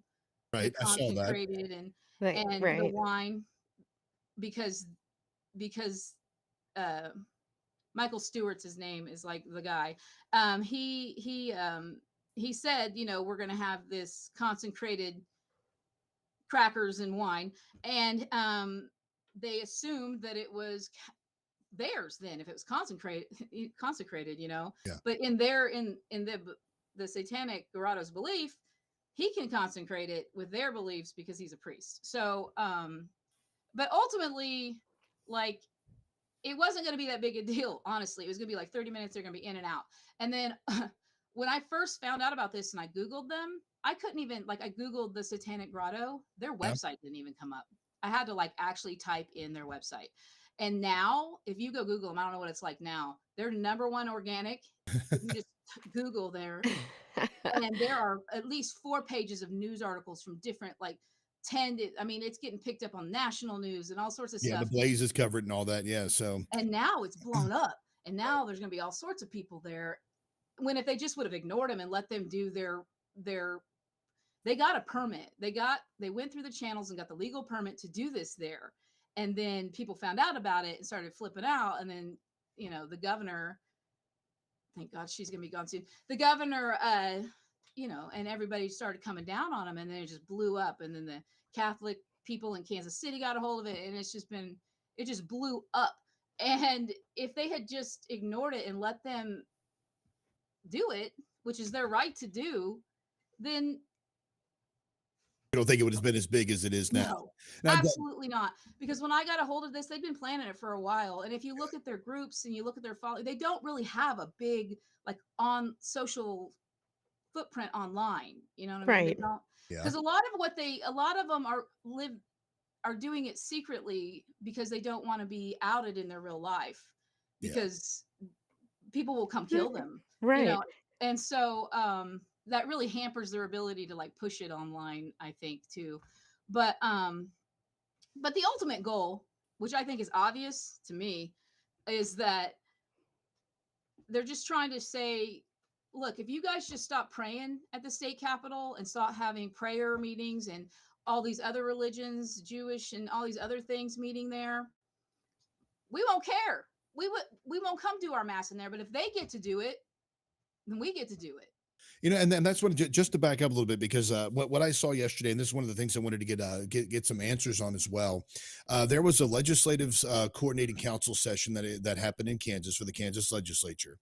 the Right, I saw that. consecrated and Like, the right. wine because uh Michael Stewart's his name is like the guy. He said, we're going to have this consecrated crackers and wine, and they assumed that it was theirs then if it was consecrated. Yeah. But in the satanic Garato's belief, he can consecrate it with their beliefs because he's a priest. So but ultimately, like, it wasn't going to be that big a deal, honestly. It was going to be like 30 minutes. They're going to be in and out. And then when I first found out about this and I Googled them, I couldn't even, like, I Googled the Satanic Grotto. Their Yeah. website didn't even come up. I had to, like, actually type in their website. And now, if you go Google them, I don't know what it's like now. They're number one organic. If you just Google there, and there are at least 4 pages of news articles from different, like, 10 I mean, it's getting picked up on national news and all sorts of Yeah, the stuff. blaze is covered and all that. Yeah, so And now it's blown up. And now there's going to be all sorts of people there. When if they just would have ignored them and let them do their they got a permit. They went through the channels and got the legal permit to do this there. And then people found out about it and started flipping out. And then, the governor, thank God she's going to be gone soon. The governor, and everybody started coming down on him, and then it just blew up. And then the Catholic people in Kansas City got a hold of it, and it just blew up. And if they had just ignored it and let them do it, which is their right to do, then I don't think it would have been as big as it is now. no, Now, absolutely not. Because when I got a hold of this, they've been planning it for a while. And if you look at their groups and you look at their follow, they don't really have a big, like, on social footprint online. You know what I mean? They Right. don't, yeah, because a lot of them are doing it secretly because they don't want to be outed in their real life, yeah. because people will come Mm, kill them, you right. know. And so that really hampers their ability to, like, push it online, I think, too. But the ultimate goal, which I think is obvious to me, is that they're just trying to say, look, if you guys just stop praying at the state capitol and stop having prayer meetings and all these other religions, Jewish and all these other things meeting there, we won't care. We won't come do our mass in there. But if they get to do it, then we get to do it. And then that's what just to back up a little bit because what I saw yesterday, and this is one of the things I wanted to get some answers on as well. There was a legislative coordinating council session that happened in Kansas for the Kansas legislature,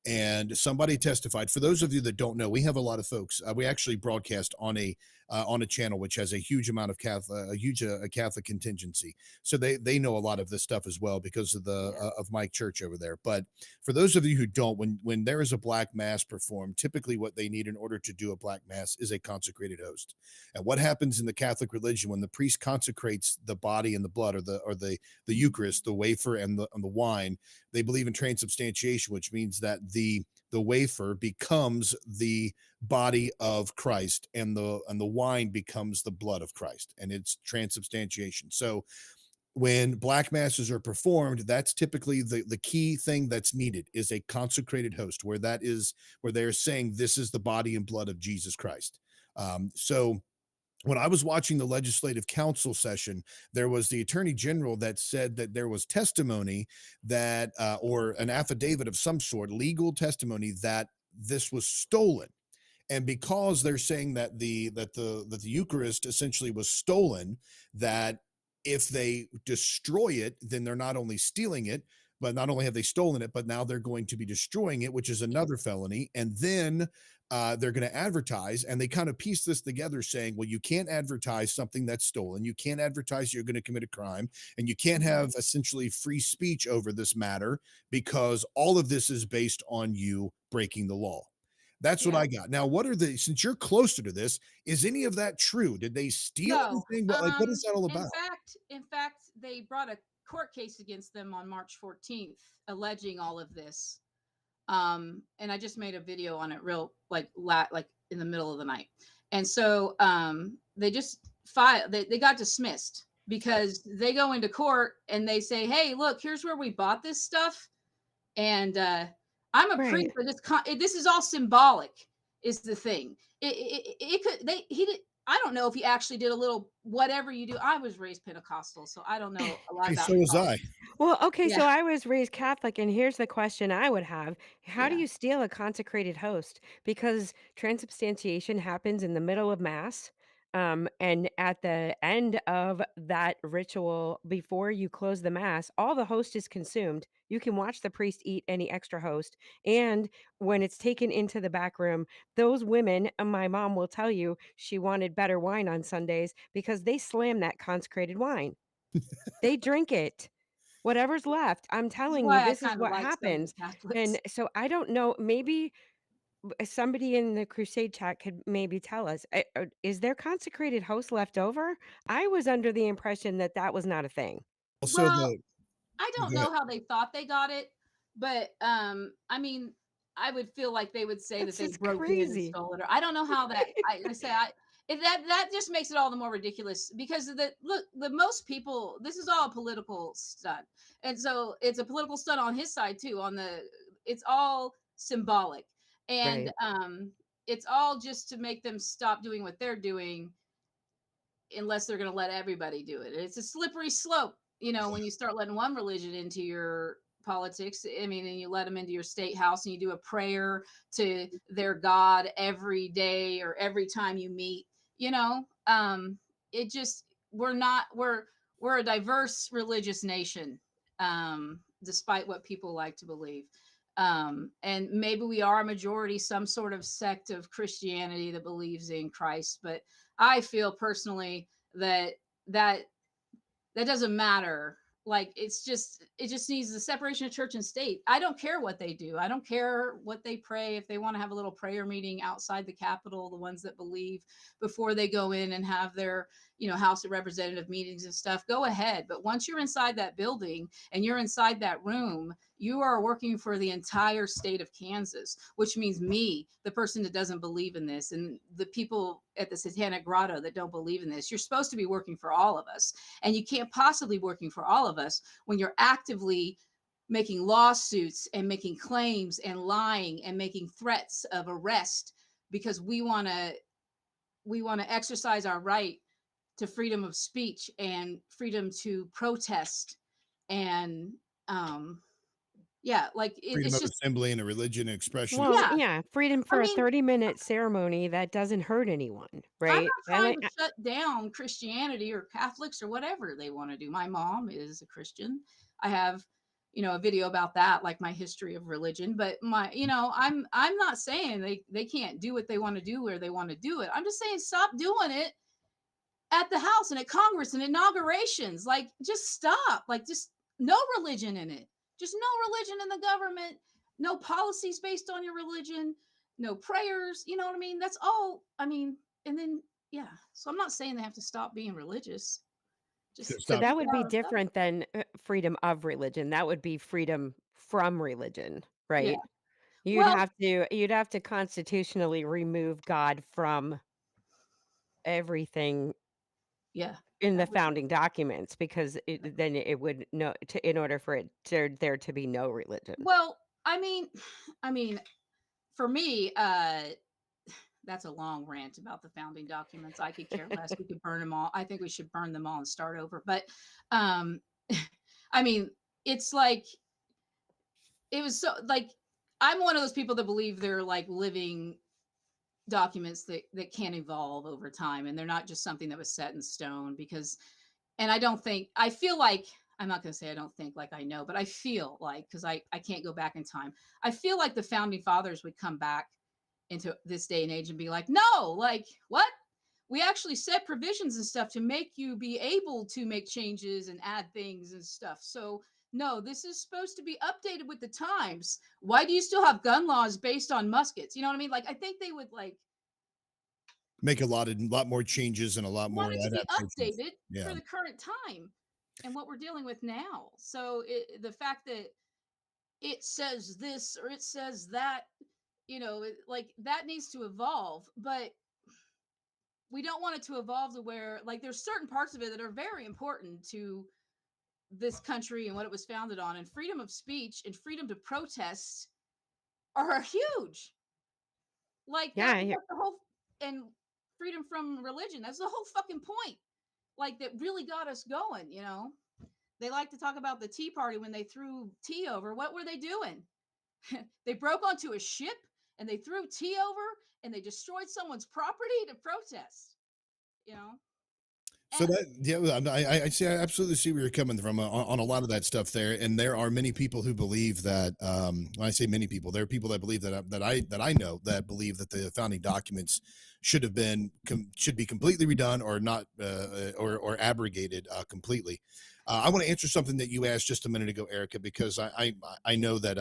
and somebody testified. For those of you that don't know, we have a lot of folks. We actually broadcast on a channel which has a huge amount of Catholic, a Catholic contingency, so they know a lot of this stuff as well because of the Yeah. of Mike Church over there. But for those of you who don't, when there is a black mass performed, typically what they need in order to do a black mass is a consecrated host. And what happens in the Catholic religion when the priest consecrates the body and the blood, or the Eucharist, the wafer and the wine, they believe in transubstantiation, which means that the wafer becomes the body of Christ, and the wine becomes the blood of Christ, and it's transubstantiation. So when black masses are performed, that's typically the key thing that's needed is a consecrated host, where they're saying this is the body and blood of Jesus Christ. So when I was watching the legislative council session, there was the attorney general that said that there was testimony that, or an affidavit of some sort, legal testimony that this was stolen. And because they're saying that the Eucharist essentially was stolen, that if they destroy it, then they're not only stealing it, but not only have they stolen it, but now they're going to be destroying it, which is another felony. And then they're going to advertise, and they kind of piece this together, saying, "Well, you can't advertise something that's stolen. You can't advertise you're going to commit a crime, and you can't Mhm. have essentially free speech over this matter because all of this is based on you breaking the law." That's what Yeah. I got. Now, since you're closer to this, is any of that true? Did they steal No. anything? What is that all about? In fact, they brought a court case against them on March 14th, alleging all of this. And I just made a video on it real like in the middle of the night. And so they just filed they got dismissed because they go into court and they say, "Hey, look, here's where we bought this stuff." And I'm a priest, Right. but this is all symbolic. Is the thing. It could they he did. I don't know if he actually did a little whatever you do. I was raised Pentecostal, so I don't know a lot Hey, about so was I. theology. Well, okay, Yeah, so I was raised Catholic, and here's the question I would have. How do yeah, you steal a consecrated host? Because transubstantiation happens in the middle of Mass. And at the end of that ritual, before you close the Mass, all the host is consumed. You can watch the priest eat any extra host. And when it's taken into the back room, those women, my mom will tell you, she wanted better wine on Sundays because they slam that consecrated wine. They drink it. Whatever's left, I'm this is telling you, why I this is kind of what like some of the happens, and Catholics. so I don't know, maybe somebody in the crusade chat could maybe tell us, is there consecrated host left over? I was under the impression that that was not a thing. Also, Well, the I don't go ahead. know how they thought they got it, but I mean, I would feel like they would say that That's they just broke in and crazy. stole it, or I don't know how that. I say I if that just makes it all the more ridiculous because the most people, this is all a political stunt, and so it's a political stunt on his side too. It's all symbolic, and Right. it's all just to make them stop doing what they're doing unless they're going to let everybody do it. It's a slippery slope, when you start letting one religion into your politics. I mean, and you let them into your state house and you do a prayer to their God every day or every time you meet, it just, we're a diverse religious nation, despite what people like to believe. And maybe we are a majority, some sort of sect of Christianity that believes in Christ, but I feel personally that that that doesn't matter. Like it just needs the separation of church and state. I don't care what they do. I don't care what they pray. If they want to have a little prayer meeting outside the Capitol, the ones that believe, before they go in and have their, House of Representative meetings and stuff, go ahead. But once you're inside that building and you're inside that room, you are working for the entire state of Kansas, which means me, the person that doesn't believe in this, and the people at the Satanic Grotto that don't believe in this. You're supposed to be working for all of us. And you can't possibly working for all of us when you're actively making lawsuits and making claims and lying and making threats of arrest because we want to exercise our right to freedom of speech and freedom to protest and um Yeah, like Freedom it's of just assembly and a religion and expression. Well, yeah. yeah, freedom I for a mean, 30-minute ceremony that doesn't hurt anyone, I'm right? not And trying to shut down Christianity or Catholics or whatever they want to do. My mom is a Christian. I have, a video about that, like my history of religion. But I'm not saying they can't do what they want to do where they want to do it. I'm just saying stop doing it at the House and at Congress and inaugurations. Like, just stop. Like, just no religion in it. Just no religion in the government. No policies based on your religion. No prayers. You know what I mean? That's all. I mean, and then yeah. So I'm not saying they have to stop being religious. Just so Stop. that keep it would be out of the government. different than freedom of religion. That would be freedom from religion, Yeah. right? Well, You'd have to constitutionally remove God from everything yeah. in the That would, founding documents because then it would no to in order for it there to be no religion. well, I mean, for me, that's a long rant about the founding documents. I could care less. We could burn them all. I think we should burn them all and start over. But um I mean, it's like it was so like I'm one of those people that believe they're like living documents that can evolve over time and they're not just something that was set in stone because and I feel like I'm not going to say I don't think like I know, but I feel like because I can't go back in time. I feel like the founding fathers would come back into this day and age and be like, no, like what? We actually set provisions and stuff to make you be able to make changes and add things and stuff. So no, this is supposed to be updated with the times. Why do you still have gun laws based on muskets? You know what I mean? Like I think they would like Make a lot more changes and a lot want more it to be adaptations. updated Yeah. for the current time and what we're dealing with now. So the fact that it says this or it says that, like that needs to evolve, but we don't want it to evolve to where like there's certain parts of it that are very important to this country and what it was founded on, and freedom of speech and freedom to protest are huge. Like that Yeah, was like the whole and freedom from religion. That's the whole fucking point. Like that really got us going. They like to talk about the Tea Party when they threw tea over. What were they doing? They broke onto a ship and they threw tea over and they destroyed someone's property to protest, you know? So And that yeah, well, I see. I absolutely see where you're coming from on a lot of that stuff there, and there are many people who believe that. When I say many people, there are people that believe that I know that believe that the founding documents should be completely redone or not or abrogated completely. I want to answer something that you asked just a minute ago, Erica, because I know that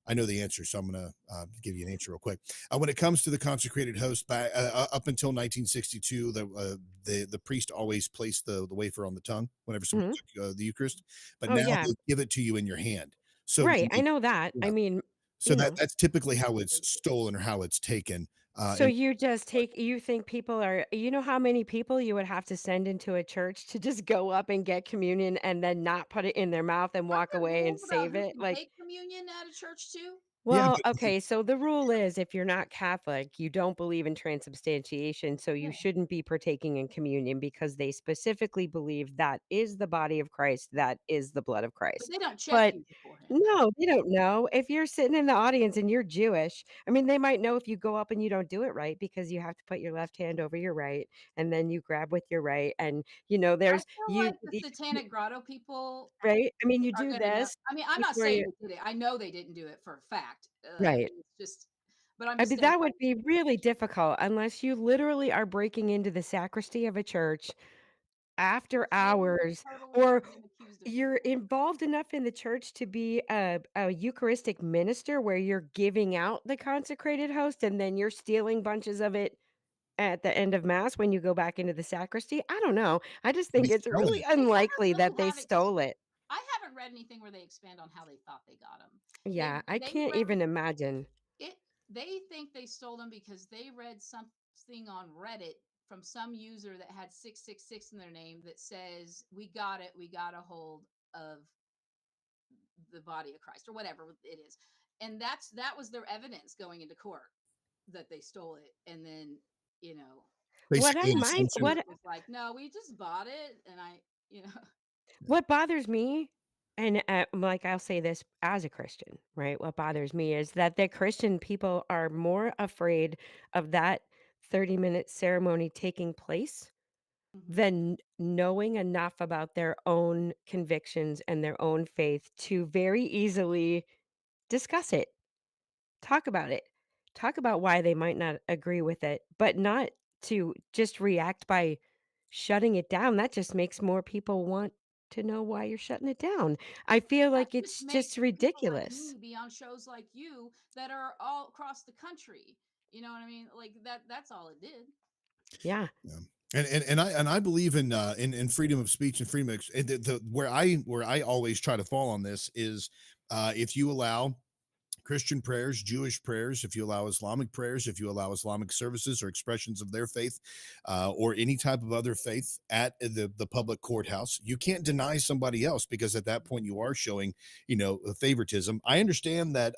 I know the answer, so I'm going to give you an answer real quick. When it comes to the consecrated host, up until 1962, the priest always placed the wafer on the tongue whenever somebody mhm. took the Eucharist, but Oh, now yeah. they give it to you in your hand. So Right, when I know that. yeah, I mean, so you know, that's typically how it's stolen or how it's taken. so And you think people are you know how many people you would have to send into a church to just go up and get communion and then not put it in their mouth and aren't walk there away and rules about save who it? can Like take communion at a church too? yeah, well, but okay, so the rule is if you're not Catholic, you don't believe in transubstantiation, so you Yeah, shouldn't be partaking in communion because they specifically believe that is the body of Christ, that is the blood of but Christ. they don't check But you beforehand, right? no, they don't know. If you're sitting in the audience and you're Jewish, I mean, they might know if you go up and you don't do it right because you have to put your left hand over your right and then you grab with your right. And, I there's feel you, like the Satanic Grotto people right? I mean, you are do gonna know. this I mean, I'm not before saying you, they did it. I know they didn't do it for a fact. right. It's just, but I'm I just mean, saying, that would like, be really difficult unless you literally are breaking into the sacristy of a church after they have hours, totally or been accused of you're doing it. involved enough in the church to be a Eucharistic minister where you're giving out the consecrated host and then you're stealing bunches of it at the end of mass when you go back into the sacristy. I don't know. I just to think be it's selling really it. They never unlikely that really they have stole it. I haven't read anything where they expand on how they thought they got them. Yeah, I They can't read even imagine. it. They think they stole them because they read something on Reddit from some user that had 666 in their name that says, "We got it. We got a hold of the body of Christ," or whatever it is, and that was their evidence going into court that they stole it, and then you know What I Basically, an mind assumption. court what was like, "No, we just bought it," and I. Yeah. what bothers me And, like, I'll say this as a Christian, right? What bothers me is that the Christian people are more afraid of that 30-minute ceremony taking place Mhm. than knowing enough about their own convictions and their own faith to very easily discuss it, talk about it, talk about why they might not agree with it, but not to just react by shutting it down. That just makes more people want to know why you're shutting it down. I feel That like just it's just makes people like ridiculous. me be on shows like you that are all across the country. You know what I mean? Like that's all it did. Yeah. Yeah. And I believe in freedom of speech and freedom of and the where I always try to fall on this is if you allow Christian prayers, Jewish prayers, if you allow Islamic prayers, if you allow Islamic services or expressions of their faith, or any type of other faith at the public courthouse, you can't deny somebody else because at that point you are showing, a favoritism. I understand that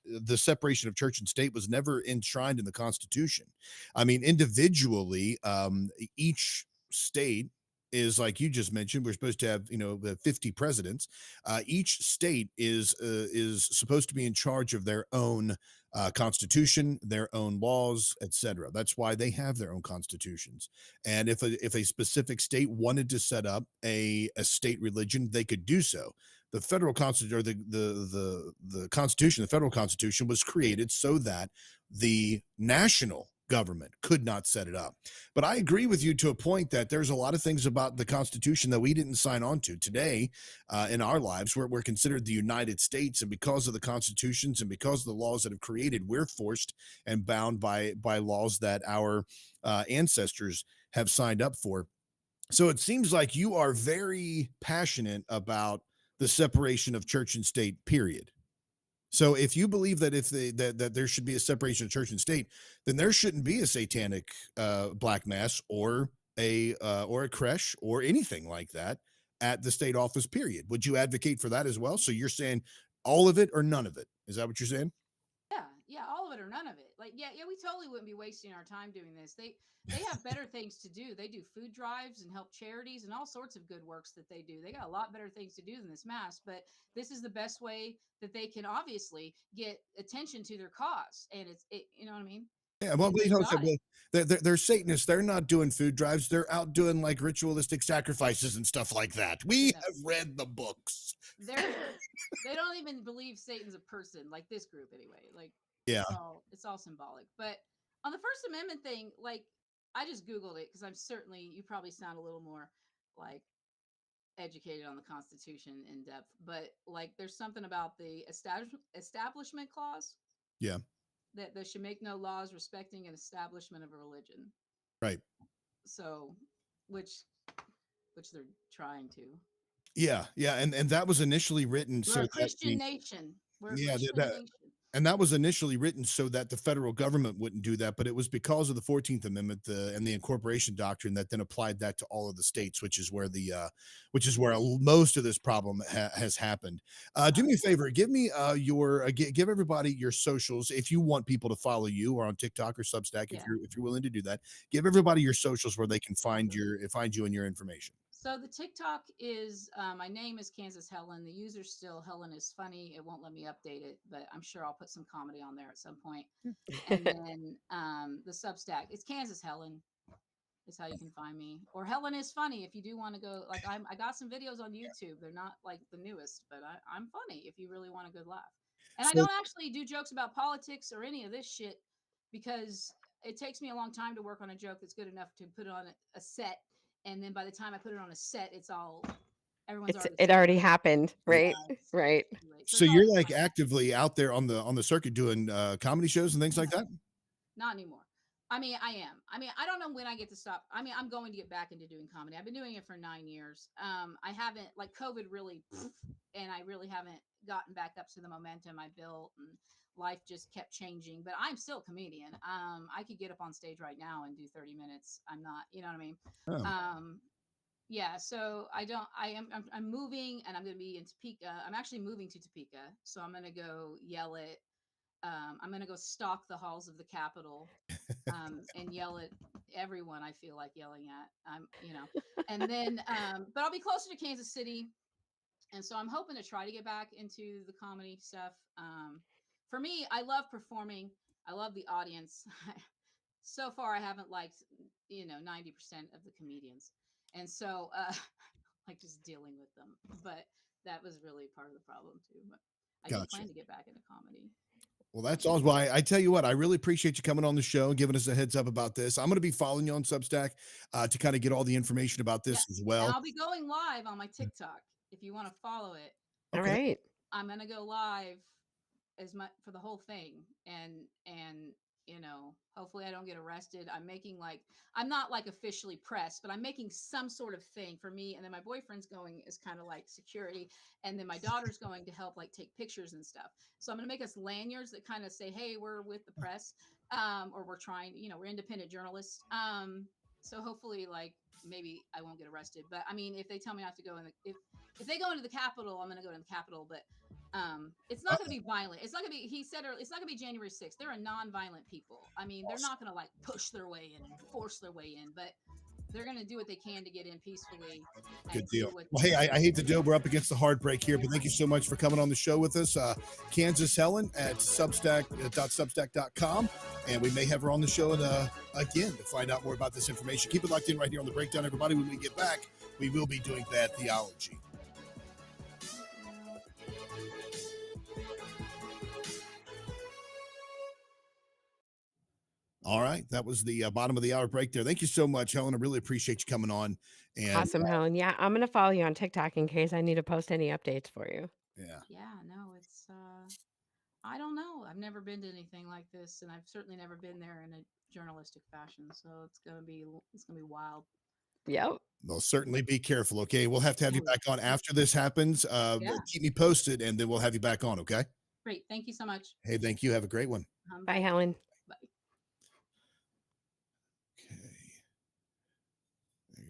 the separation of church and state was never enshrined in the Constitution. I mean, individually, each state is like you just mentioned. We're supposed to have the 50 presidents. Each state is supposed to be in charge of their own constitution, their own laws, etc. That's why they have their own constitutions. And if a specific state wanted to set up a state religion, they could do so. The federal constitution or the constitution, the federal constitution was created so that the national government could not set it up. But I agree with you to a point that there's a lot of things about the Constitution that we didn't sign on to today in our lives. We're considered the United States, and because of the constitutions and because of the laws that have created, we're forced and bound by laws that our ancestors have signed up for. So it seems like you are very passionate about the separation of church and state. Period. So if you believe that if they that there should be a separation of church and state, then there shouldn't be a satanic black mass or a creche or anything like that at the state office. Period. Would you advocate for that as well? So you're saying all of it or none of it? Is that what you're saying? Yeah, yeah, all of it or none of it. Like, yeah, yeah, we totally wouldn't be wasting our time doing this. They have better things to do. They do food drives and help charities and all sorts of good works that they do. They got a lot better things to do than this mass, but this is the best way that they can obviously get attention to their cause. And you know what I mean? Yeah. Well, And wait, they've hold on. got it. Well, they're Satanists. They're not doing food drives. They're out doing like ritualistic sacrifices and stuff like that. We No, have read the books. they're they don't even believe Satan's a person, like this group anyway. Like Yeah. it's all symbolic. But on the First Amendment thing, like I just Googled it because I'm certainly you probably sound a little more like educated on the Constitution in depth. But like there's something about the establishment clause Yeah. that they should make no laws respecting an establishment of a religion. Right. So which which they're trying to. Yeah. Yeah. And that was initially written We're so a that Christian nation. We're a yeah, Christian nation. and that was initially written so that the federal government wouldn't do that, but it was because of the 14th Amendment and the incorporation doctrine that then applied that to all of the states, which is where most of this problem has happened. Do me a favor, give me give everybody your socials if you want people to follow you or on TikTok or Substack Yeah. if you're willing to do that. Give everybody your socials where they can find you and your information. So the TikTok is my name is Kansas Helen. The user's still Helen is funny. It won't let me update it, but I'm sure I'll put some comedy on there at some point. And then the Substack, it's Kansas Helen is how you can find me. Or Helen is funny if you do want to go. Like I got some videos on YouTube. They're not like the newest, but I'm funny if you really want a good laugh. And I So don't actually do jokes about politics or any of this shit because it takes me a long time to work on a joke that's good enough to put it on a set. And then by the time I put it on a set, it's all everyone's already It seen already it. happened, yeah. right? Yeah, it's Right. too late. So So it's all you're just like my actively out there on the circuit doing comedy shows and things like that? not anymore. I mean, I am. I mean, I don't know when I get to stop. I mean, I'm going to get back into doing comedy. I've been doing it for 9 years. I haven't like COVID really, and I really haven't gotten back up to the momentum I built, and life just kept changing. But I'm still a comedian. I could get up on stage right now and do 30 minutes. I'm not, you know what I mean? Oh. Yeah. So I don't. I'm moving, and I'm going to be in Topeka. I'm actually moving to Topeka, so I'm going to go yell at. I'm going to go stalk the halls of the Capitol and yell at everyone I feel like yelling at. And then, but I'll be closer to Kansas City, And so I'm hoping to try to get back into the comedy stuff. For me, I love performing. I love the audience. So far, I haven't liked 90% of the comedians, and so like just dealing with them. But that was really part of the problem too. But I do Gotcha. plan to get back into comedy. Well, that's awesome. Well, I tell you what, I really appreciate you coming on the show and giving us a heads up about this. I'm going to be following you on Substack to kind of get all the information about Yeah, this as and well. I'll be going live on my TikTok if you want to follow it. All Okay. right. I'm gonna go live as much for the whole thing, and hopefully I don't get arrested. I'm not like officially pressed, but I'm making some sort of thing for me, and then my boyfriend's going as kind of like security, and then my daughter's going to help like take pictures and stuff. So I'm gonna make us lanyards that kind of say, hey, we're with the press, or we're trying, we're independent journalists. So hopefully, like, maybe I won't get arrested. But I mean, if they tell me not to go in if they go into the Capitol, I'm going to go to the Capitol. But it's not going to be violent. It's not going to be. He said earlier, it's not going to be January 6th. They're a non-violent people. I mean, they're not going to like push their way in, force their way in, but they're going to do what they can to get in peacefully. Good And see deal. what. Well, hey, I hate to do it. We're up against the hard break here, but thank you so much for coming on the show with us. Kansas Helen at substack.substack.com. And we may have her on the show again to find out more about this information. Keep it locked in right here on The Breakdown, everybody. When we get back, we will be doing Bad Theology. All right. That was the bottom of the hour break there. Thank you so much, Helen. I really appreciate you coming on. And Awesome, Helen. Yeah, I'm gonna follow you on TikTok in case I need to post any updates for you. yeah. Yeah, no, it's. I don't know. I've never been to anything like this, and I've certainly never been there in a journalistic fashion. So it's gonna be wild. Yep. Well, certainly be careful. Okay. We'll have to have you Oh, back on after this happens. yeah. Keep me posted and then we'll have you back on. Okay. Great. Thank you so much. Hey, thank you. Have a great one. Bye, Helen. Bye. Okay.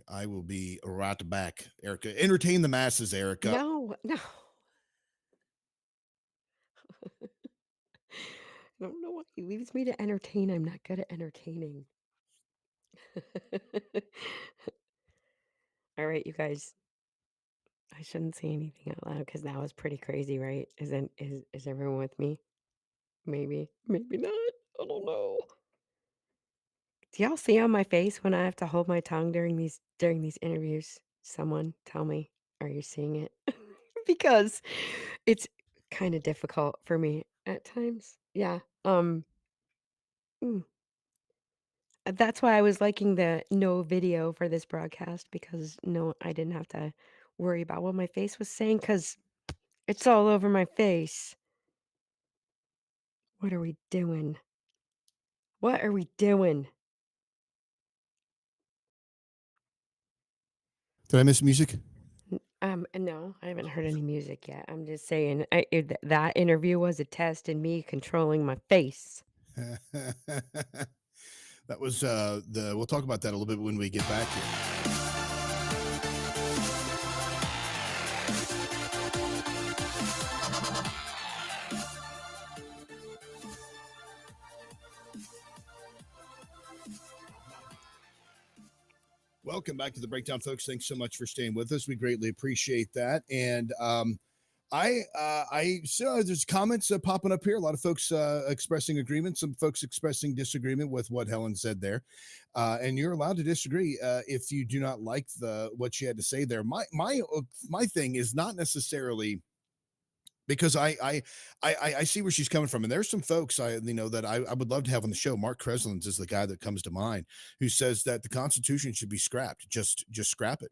I will be right back. Erica, entertain the masses, Erica. No. I don't know why he leaves me to entertain. I'm not good at entertaining. All right, you guys. I shouldn't say anything out loud because that was pretty crazy, right? Is everyone with me? Maybe, maybe not. I don't know. Do y'all see on my face when I have to hold my tongue during these interviews? Someone tell me, are you seeing it? Because it's kind of difficult for me at times. Yeah. Mm. That's why I was liking the no video for this broadcast because no, I didn't have to worry about what my face was saying because it's all over my face. What are we doing? What are we doing? Did I miss music? No, I haven't heard any music yet. I'm just saying that interview was a test in me controlling my face. That was we'll talk about that a little bit when we get back here. Welcome back to the Breakdown, folks. Thanks so much for staying with us. We greatly appreciate that. And I saw there's comments popping up here. A lot of folks expressing agreement, some folks expressing disagreement with what Helen said there. And you're allowed to disagree if you do not like what she had to say there. My thing is not necessarily because I see where she's coming from, and there's some folks that I would love to have on the show. Mark Kreslins is the guy that comes to mind, who says that the Constitution should be scrapped. Just scrap it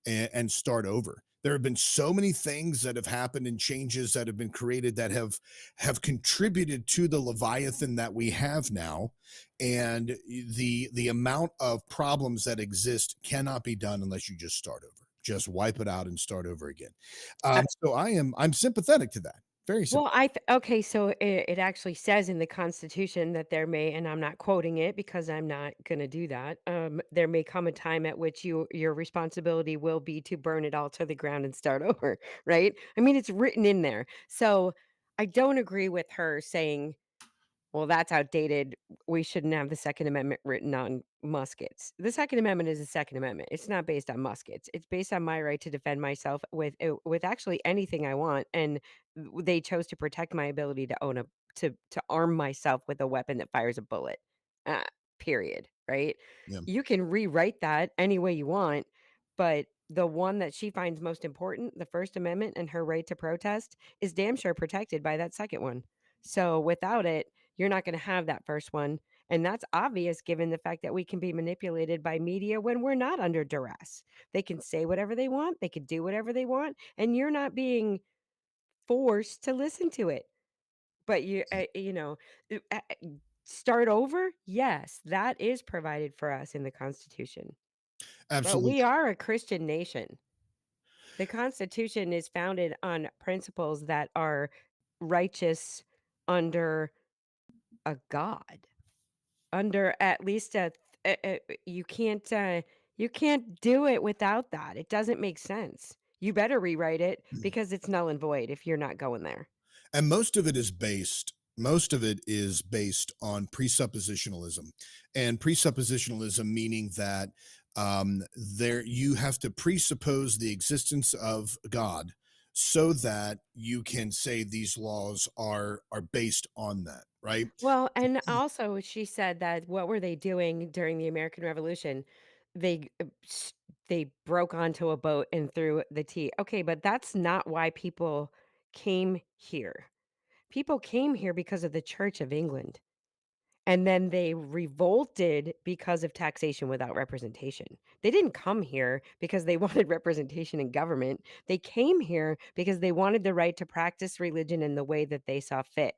and start over. There have been so many things that have happened and changes that have been created that have contributed to the Leviathan that we have now, and the amount of problems that exist cannot be done unless you just start over. Just wipe it out and start over again. So I'm sympathetic to that. Very sympathetic. Well, okay, so it actually says in the Constitution that there may, and I'm not quoting it because I'm not going to do that. There may come a time at which your responsibility will be to burn it all to the ground and start over, right? I mean, it's written in there. So I don't agree with her saying Well, that's outdated. We shouldn't have the Second Amendment written on muskets. The Second Amendment is the Second Amendment. It's not based on muskets. It's based on my right to defend myself with actually anything I want, and they chose to protect my ability to own a to arm myself with a weapon that fires a bullet. Uh, period, right? Yeah, You can rewrite that any way you want, but the one that she finds most important, the First Amendment and her right to protest, is damn sure protected by that second one. So without it, you're not gonna have that first one, and that's obvious given the fact that we can be manipulated by media when we're not under duress. They can say whatever they want, they could do whatever they want, and you're not being forced to listen to it. But start over? Yes, that is provided for us in the Constitution. But we absolutely. are a Christian nation. The Constitution is founded on principles that are righteous under a God. Under at least you can't do it without that. It doesn't make sense. You better rewrite it because it's null and void if you're not going there. And most of it is based on presuppositionalism, and presuppositionalism meaning that there you have to presuppose the existence of God so that you can say these laws are based on that, right? Well, and also she said that what were they doing during the American Revolution? They they broke onto a boat and threw the tea. Okay, but that's not why people came here. People came here because of the Church of England. And then they revolted because of taxation without representation. They didn't come here because they wanted representation in government. They came here because they wanted the right to practice religion in the way that they saw fit.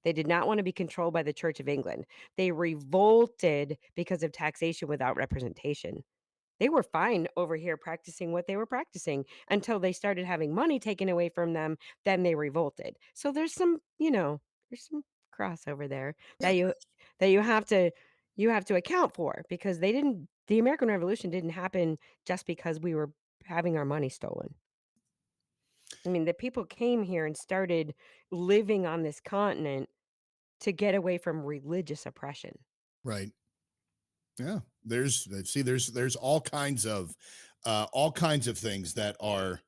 They did not want to be controlled by the Church of England. They revolted because of taxation without representation. They were fine over here practicing what they were practicing until they started having money taken away from them, then they revolted. So there's some crossover there Yeah, that you have to account for because the American Revolution didn't happen just because we were having our money stolen. I mean, the people came here and started living on this continent to get away from religious oppression. right. Yeah, there's all kinds of things that are.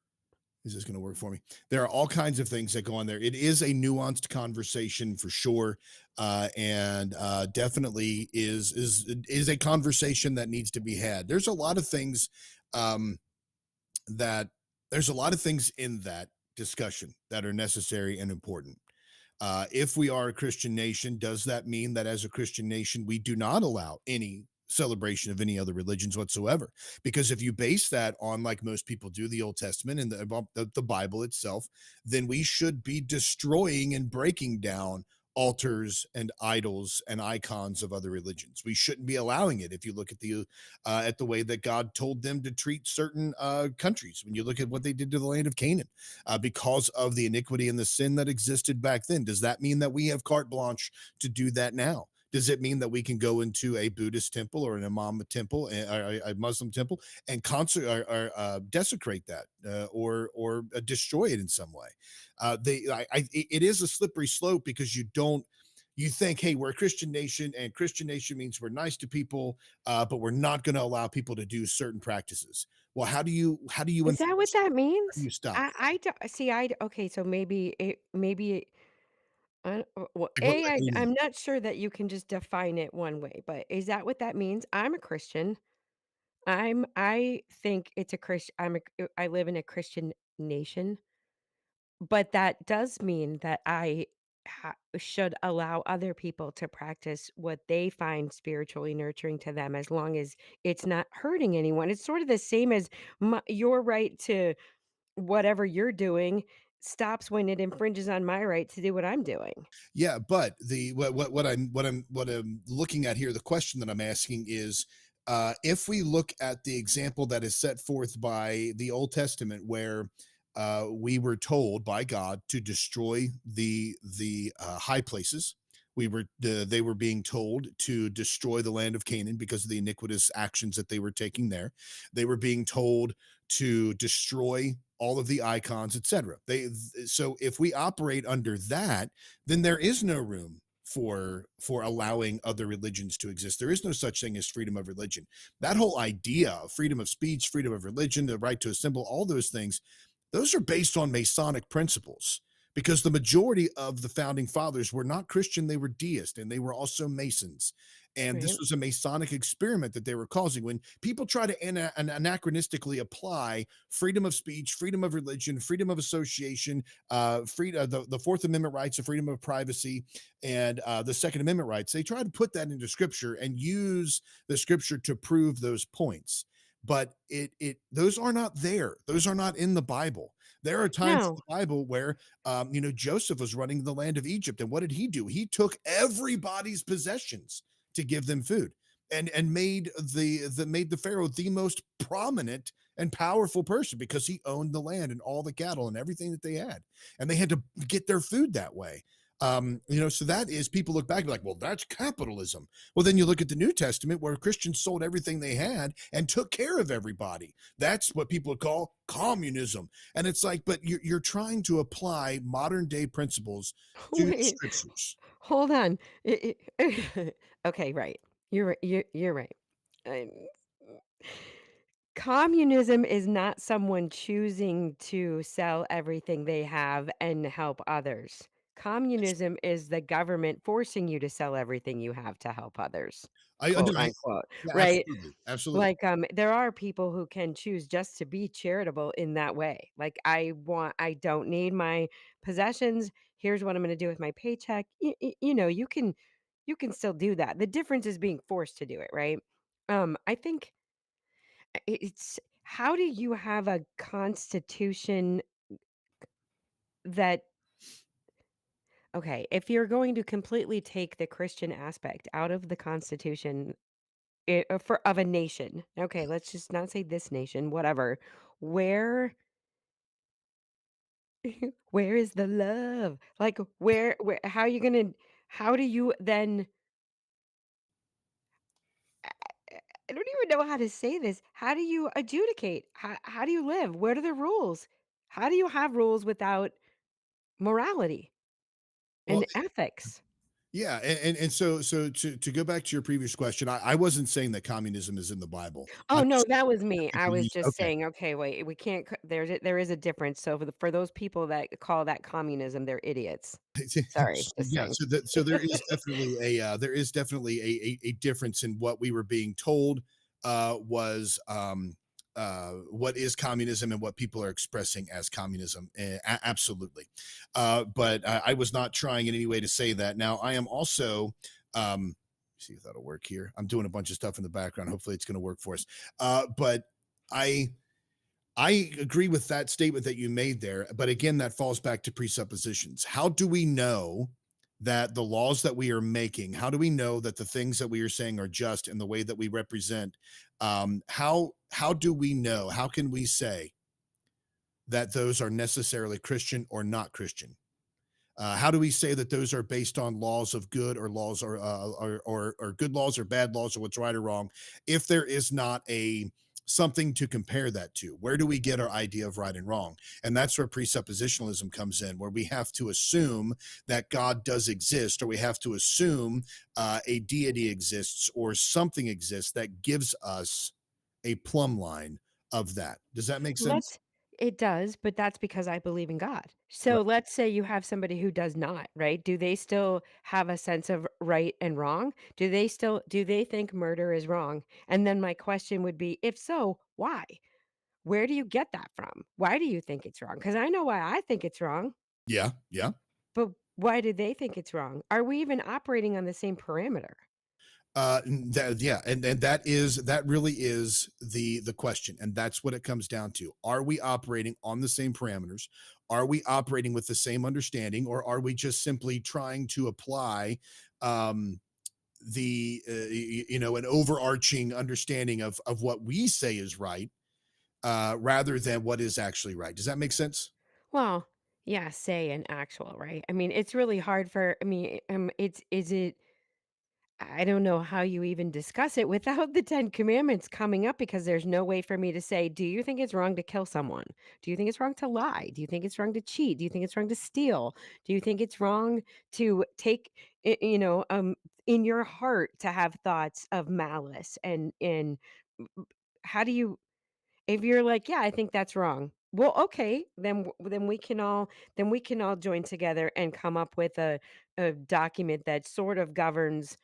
Is this going to work for me? There are all kinds of things that go on there. It is a nuanced conversation for sure, and definitely is a conversation that needs to be had. Um, that there's a lot of things in that discussion that are necessary and important. If we are a Christian nation, does that mean that as a Christian nation, we do not allow any celebration of any other religions whatsoever? Because if you base that on, like most people do, the Old Testament and the Bible itself, then we should be destroying and breaking down altars and idols and icons of other religions. We shouldn't be allowing it. If you look at the way that God told them to treat certain countries, when you look at what they did to the land of Canaan, because of the iniquity and the sin that existed back then. Does that mean that we have carte blanche to do that now? Does it mean that we can go into a Buddhist temple or an Imam temple, or a Muslim temple, and desecrate that, or destroy it in some way? It is a slippery slope because you think, hey, we're a Christian nation, and Christian nation means we're nice to people, but we're not going to allow people to do certain practices. Well, how do you Is that what enforce? that How do means? you stop that? I don't see, okay, so well, Like, what do you mean? I'm not sure that you can just define it one way, but is that what that means? I'm a Christian. I think it's a Christian. I live in a Christian nation, but that does mean that should allow other people to practice what they find spiritually nurturing to them as long as it's not hurting anyone. It's sort of the same as your right to whatever you're doing stops when it infringes on my right to do what I'm doing. Yeah, but the what I'm looking at here, the question that I'm asking is, if we look at the example that is set forth by the Old Testament, where we were told by God to destroy the high places. They were being told to destroy the land of Canaan because of the iniquitous actions that they were taking there. They were being told to destroy all of the icons, etc. So if we operate under that, then there is no room for allowing other religions to exist. There is no such thing as freedom of religion. That whole idea of freedom of speech, freedom of religion, the right to assemble, all those things, those are based on Masonic principles, because the majority of the founding fathers were not Christian, they were deist, and they were also Masons. And this Right. was a Masonic experiment that they were causing. When people try to anachronistically apply freedom of speech, freedom of religion, freedom of association, the Fourth Amendment rights of freedom of privacy, and the Second Amendment rights, they try to put that into Scripture and use the Scripture to prove those points. But those are not there. Those are not in the Bible. There are times in No. the Bible where Joseph was running the land of Egypt, and what did he do? He took everybody's possessions to give them food, and made the Pharaoh the most prominent and powerful person because he owned the land and all the cattle and everything that they had, and they had to get their food that way. So that is, people look back and be like, well, that's capitalism. Well, then you look at the New Testament where Christians sold everything they had and took care of everybody. That's what people would call communism. And it's like, but you're trying to apply modern day principles to Wait, scriptures. hold on. Okay, right. You're right. I'm Communism is not someone choosing to sell everything they have and help others. Communism is the government forcing you to sell everything you have to help others, No, quote, unquote, yeah, right? absolutely, absolutely. Like, there are people who can choose just to be charitable in that way. Like, I don't need my possessions. Here's what I'm gonna do with my paycheck. You can still do that. The difference is being forced to do it, right? I think it's how do you have a constitution that okay, if you're going to completely take the Christian aspect out of the constitution for of a nation. Okay, let's just not say this nation, whatever. Where where is the love? Like where how are you going to how do you then I don't even know how to say this. How do you adjudicate? How do you live? What are the rules? How do you have rules without morality Well, and ethics? yeah, and so to go back to your previous question, I wasn't saying that communism is in the Bible. Oh, I'm no, just that was me. I people was use just okay. saying, okay, wait, we can't there is a difference. So for those people that call that communism, they're idiots. Sorry, just Yeah, saying. so there is definitely a difference in what we were being told was what is communism and what people are expressing as communism. Absolutely. But I was not trying in any way to say that. Now I am also see if that'll work here. I'm doing a bunch of stuff in the background. Hopefully it's going to work for us. But I I agree with that statement that you made there, but again, that falls back to presuppositions. How do we know that the laws that we are making, how do we know that the things that we are saying are just in the way that we represent? How do we know? How can we say that those are necessarily Christian or not Christian? How do we say that those are based on laws of good or laws or good laws or bad laws or what's right or wrong? If there is not a something to compare that to, where do we get our idea of right and wrong? And that's where presuppositionalism comes in, where we have to assume that God does exist, or we have to assume a deity exists or something exists that gives us a plumb line of that. Does that make sense? Let's it does, but that's because I believe in God. Right. So let's say you have somebody who does not, right? Do they still have a sense of right and wrong? Do they think murder is wrong? And then my question would be, if so, why? Where do you get that from? Why do you think it's wrong? Because I know why I think it's wrong, Yeah. Yeah. but why do they think it's wrong? Are we even operating on the same parameter? Yeah, and that really is the question, and that's what it comes down to. Are we operating on the same parameters? Are we operating with the same understanding, or are we just simply trying to apply um an overarching understanding of what we say is right rather than what is actually right? Does that make sense? Well, yeah, say an actual, right? I mean, it's really hard for I mean, it's is it I don't know how you even discuss it without the 10 commandments coming up because there's no way for me to say, "Do you think it's wrong to kill someone? Do you think it's wrong to lie? Do you think it's wrong to cheat? Do you think it's wrong to steal? Do you think it's wrong to take in your heart to have thoughts of malice and how do you if you're like, "Yeah, I think that's wrong." Well, okay, then we can all join together and come up with a document that sort of governs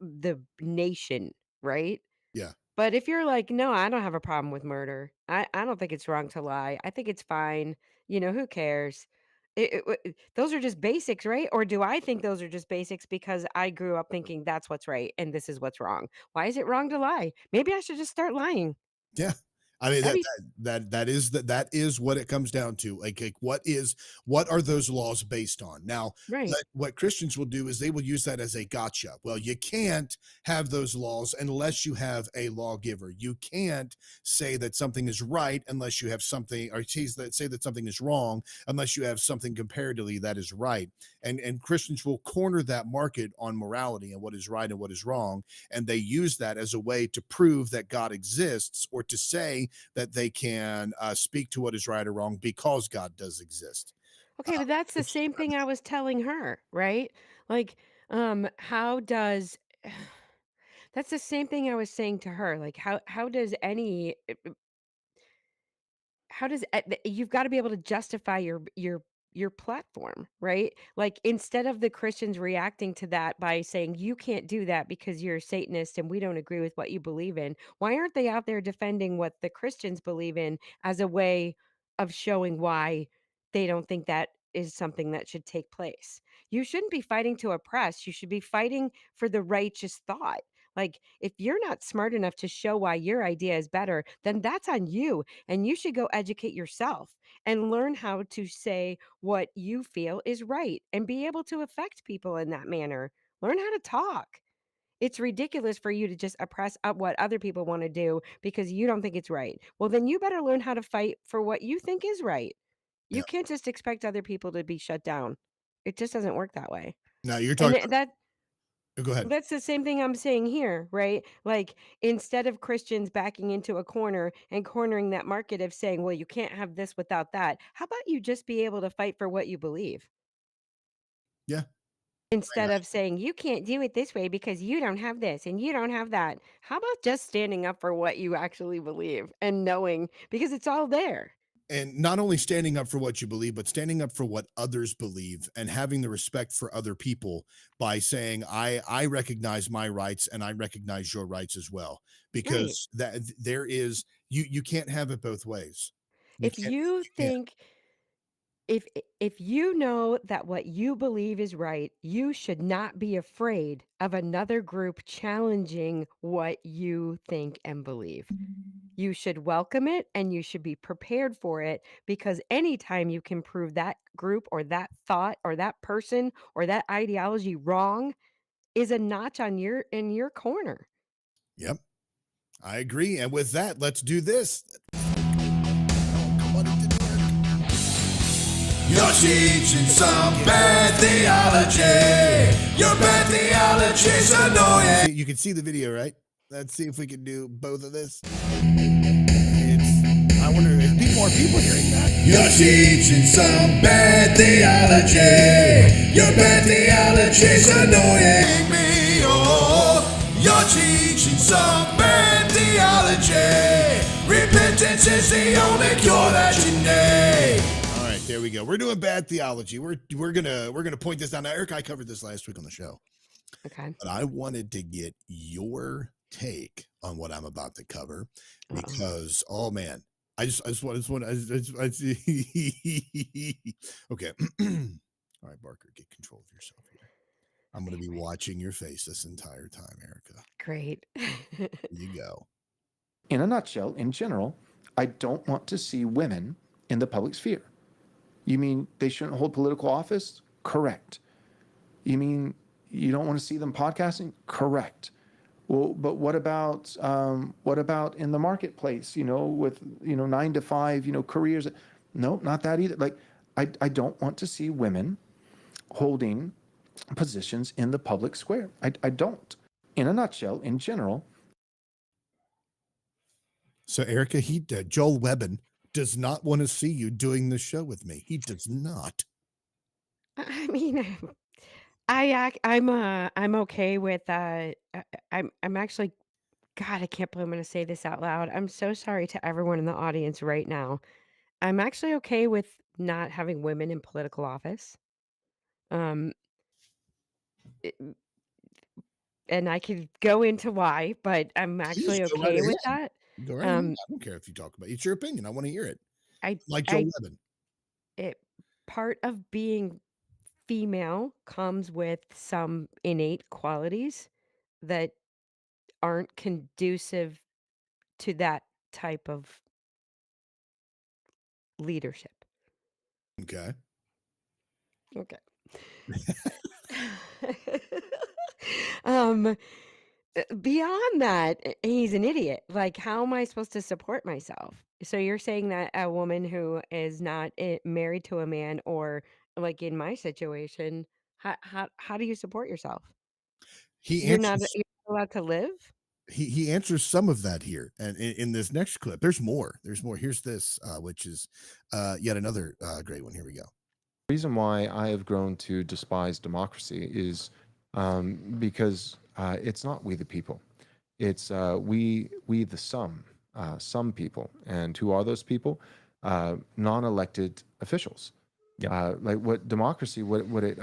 the nation, right? Yeah. But if you're like, "No, I don't have a problem with murder. I don't think it's wrong to lie. I think it's fine. Who cares?" Those are just basics, right? Or do I think those are just basics because I grew up thinking that's what's right and this is what's wrong? Why is it wrong to lie? Maybe I should just start lying. Yeah. I mean That'd be that is what it comes down to. Like what are those laws based on? Now, right. what Christians will do is they will use that as a gotcha. Well, you can't have those laws unless you have a lawgiver. You can't say that something is right unless you have something, or say that something is wrong unless you have something comparatively that is right. And Christians will corner that market on morality and what is right and what is wrong, and they use that as a way to prove that God exists, or to say that they can speak to what is right or wrong because God does exist. Okay, but that's the Which same thing I was telling her, right? Like, how does that's the same thing I was saying to her. Like, how does any how does you've got to be able to justify your platform, right? Like instead of the Christians reacting to that by saying you can't do that because you're a Satanist and we don't agree with what you believe in, why aren't they out there defending what the Christians believe in as a way of showing why they don't think that is something that should take place? You shouldn't be fighting to oppress, you should be fighting for the righteous thought. Like if you're not smart enough to show why your idea is better, then that's on you and you should go educate yourself and learn how to say what you feel is right and be able to affect people in that manner. Learn how to talk. It's ridiculous for you to just oppress up what other people want to do because you don't think it's right. Well, then you better learn how to fight for what you think is right. yeah. You can't just expect other people to be shut down. It just doesn't work that way. Now you're And talking that about, go ahead. that's the same thing I'm saying here, right? Like, instead of Christians backing into a corner and cornering that market of saying, well, you can't have this without that, how about you just be able to fight for what you believe? Yeah. Instead of saying, you can't do it this way because you don't have this and you don't have that. How about just standing up for what you actually believe and knowing because it's all there? And not only standing up for what you believe, but standing up for what others believe and having the respect for other people by saying, I recognize my rights and I recognize your rights as well. Right. Because that there is you can't have it both ways. You If can't you you can't. think if you know that what you believe is right, you should not be afraid of another group challenging what you think and believe. You should welcome it and you should be prepared for it because anytime you can prove that group or that thought or that person or that ideology wrong is a notch on your in your corner. Yep. I agree. And with that, let's do this. Oh, come on into work. You're teaching some bad theology. Your bad theology's annoying. You can see the video, right? Let's see if we can do both of this. I wonder if people hearing that. You're teaching some bad theology. Your bad theology's annoying me. Oh, you're teaching some bad theology. Repentance is the only cure that you need. All right, there we go. We're doing bad theology. We're gonna point this down. Now, Eric, I covered this last week on the show, Okay. but I wanted to get your take on what I'm about to cover because, oh man, I just want okay. All right, Barker, get control of yourself here. I'm going to be watching your face this entire time, Erica. Great. Here you go. In a nutshell, in general, I don't want to see women in the public sphere. You mean they shouldn't hold political office? Correct. You mean you don't want to see them podcasting? Correct. Well, but what about in the marketplace? With 9 to 5, careers? No, not that either. Like, I don't want to see women holding positions in the public square. I don't. In a nutshell, in general. So Erica, Joel Webbin does not want to see you doing this show with me. He does not. I mean, I'm okay with I'm actually, God, I can't believe I'm going to say this out loud. I'm so sorry to everyone in the audience right now. I'm actually okay with not having women in political office. Um, it- and I could go into why, but I'm Please actually go right okay with ahead. that. Go right ahead. Um, I don't care if you talk about it. It's your opinion. I want to hear it. I, Like Joel I, Webbin. it part of being female comes with some innate qualities that aren't conducive to that type of leadership. Okay. Okay. Um, beyond that, he's an idiot. Like, how am I supposed to support myself? So you're saying that a woman who is not married to a man, or like in my situation, how do you support yourself? He You're answers not allowed to live? he answers some of that here. And in this next clip, there's more. There's more. Here's this, which is yet another great one. Here we go. Reason why I have grown to despise democracy is because it's not we the people. It's we the some people. And who are those people? Non-elected officials. Like what democracy, what it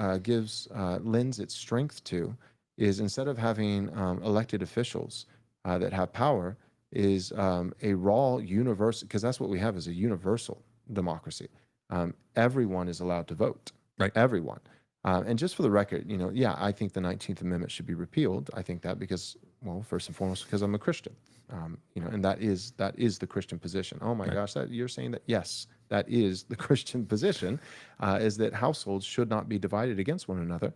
lends its strength to is, instead of having elected officials that have power, is a raw universal, because that's what we have, is a universal democracy. Everyone is allowed to vote. Right. Everyone. And just for the record, yeah, I think the 19th Amendment should be repealed. I think that because, well, first and foremost, because I'm a Christian. And that is the Christian position. Oh my gosh, that you're saying that? Yes, that is the Christian position, is that households should not be divided against one another.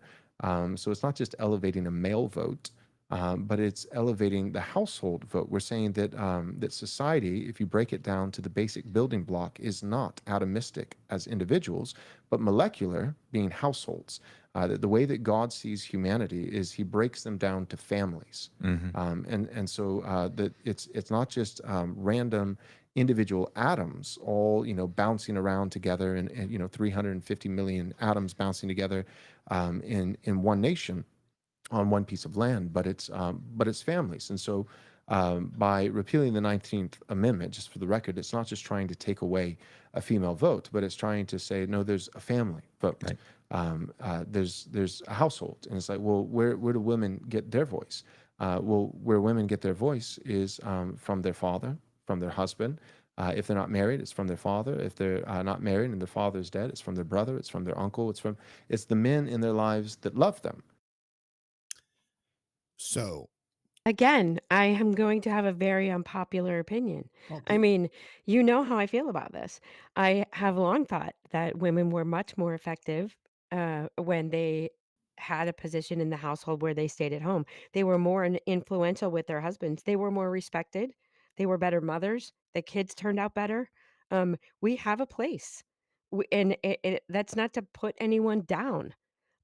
So it's not just elevating a male vote, but it's elevating the household vote. We're saying that that society, if you break it down to the basic building block, is not atomistic as individuals, but molecular, being households. That the way that God sees humanity is He breaks them down to families, and so that it's not just random individual atoms all bouncing around together, and 350 million atoms bouncing together in one nation on one piece of land, but it's families. And so by repealing the 19th Amendment, just for the record, it's not just trying to take away a female vote, but it's trying to say, no, there's a family vote. Right. There's a household. And it's like, well, where do women get their voice? Well, where women get their voice is from their father, from their husband. If they're not married, it's from their father. If they're not married and their father is dead, it's from their brother, it's from their uncle, it's the men in their lives that love them. So Again, I am going to have a very unpopular opinion. oh, I mean, you know how I feel about this. I have long thought that women were much more effective when they had a position in the household where they stayed at home. They were more influential with their husbands. They were more respected. They were better mothers. The kids turned out better. We have a place, and that's not to put anyone down,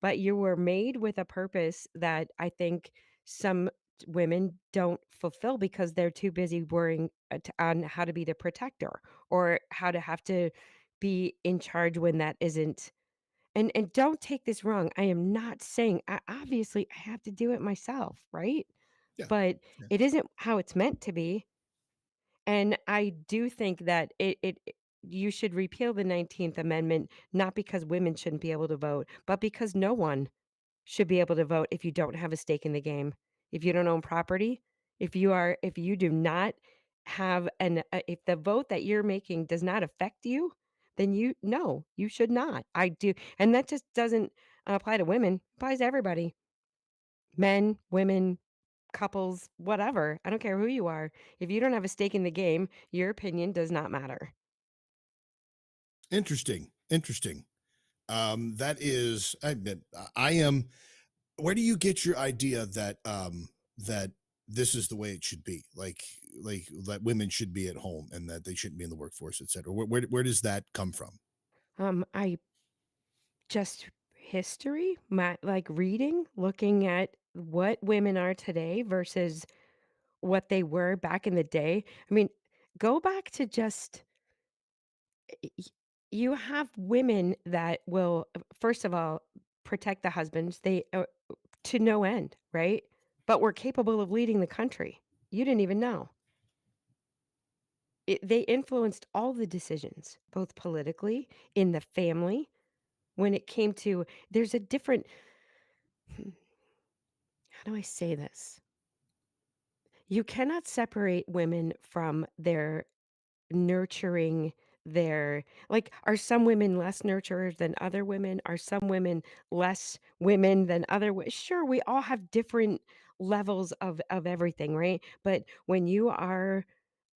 but you were made with a purpose that I think some women don't fulfill because they're too busy worrying on how to be the protector, or how to have to be in charge when that isn't. And don't take this wrong. I am not saying, obviously I have to do it myself, right? yeah. But Yeah. it isn't how it's meant to be. And I do think that you should repeal the 19th Amendment, not because women shouldn't be able to vote, but because no one should be able to vote if you don't have a stake in the game. If you don't own property, if you do not have if the vote that you're making does not affect you, then you should not. I do. And that just doesn't apply to women, it applies to everybody. Men, women, couples, whatever. I don't care who you are. If you don't have a stake in the game, your opinion does not matter. Interesting. Interesting. That is, I admit, I am. Where do you get your idea that that this is the way it should be? Like that women should be at home and that they shouldn't be in the workforce, et cetera. Where does that come from? I just history, like reading, looking at what women are today versus what they were back in the day. I mean, go back to just y- you have women that will, first of all, protect the husbands. They to no end, right? But we're capable of leading the country. You didn't even know. They influenced all the decisions, both politically, in the family. When it came to, there's a different, hmm, how do I say this? You cannot separate women from their nurturing, their, like, are some women less nurturers than other women? Are some women less women than other sure, we all have different levels of everything, right? But when you are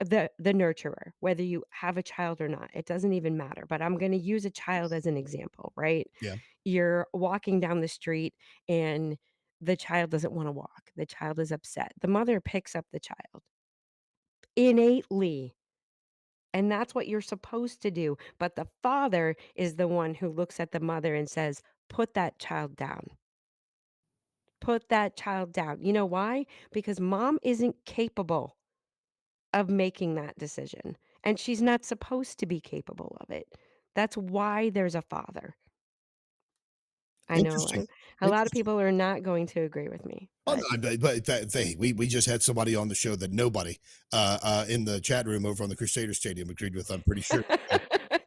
the nurturer, whether you have a child or not, it doesn't even matter, but I'm gonna use a child as an example, right? Yeah. You're walking down the street and the child doesn't wanna walk. The child is upset. The mother picks up the child innately. And that's what you're supposed to do. But the father is the one who looks at the mother and says, "Put that child down. Put that child down." You know why? Because mom isn't capable of making that decision, and she's not supposed to be capable of it. That's why there's a father. I know Interesting. a lot of Interesting. people are not going to agree with me, Oh, but no, but we just had somebody on the show that nobody in the chat room over on the Crusader Stadium agreed with. I'm pretty sure.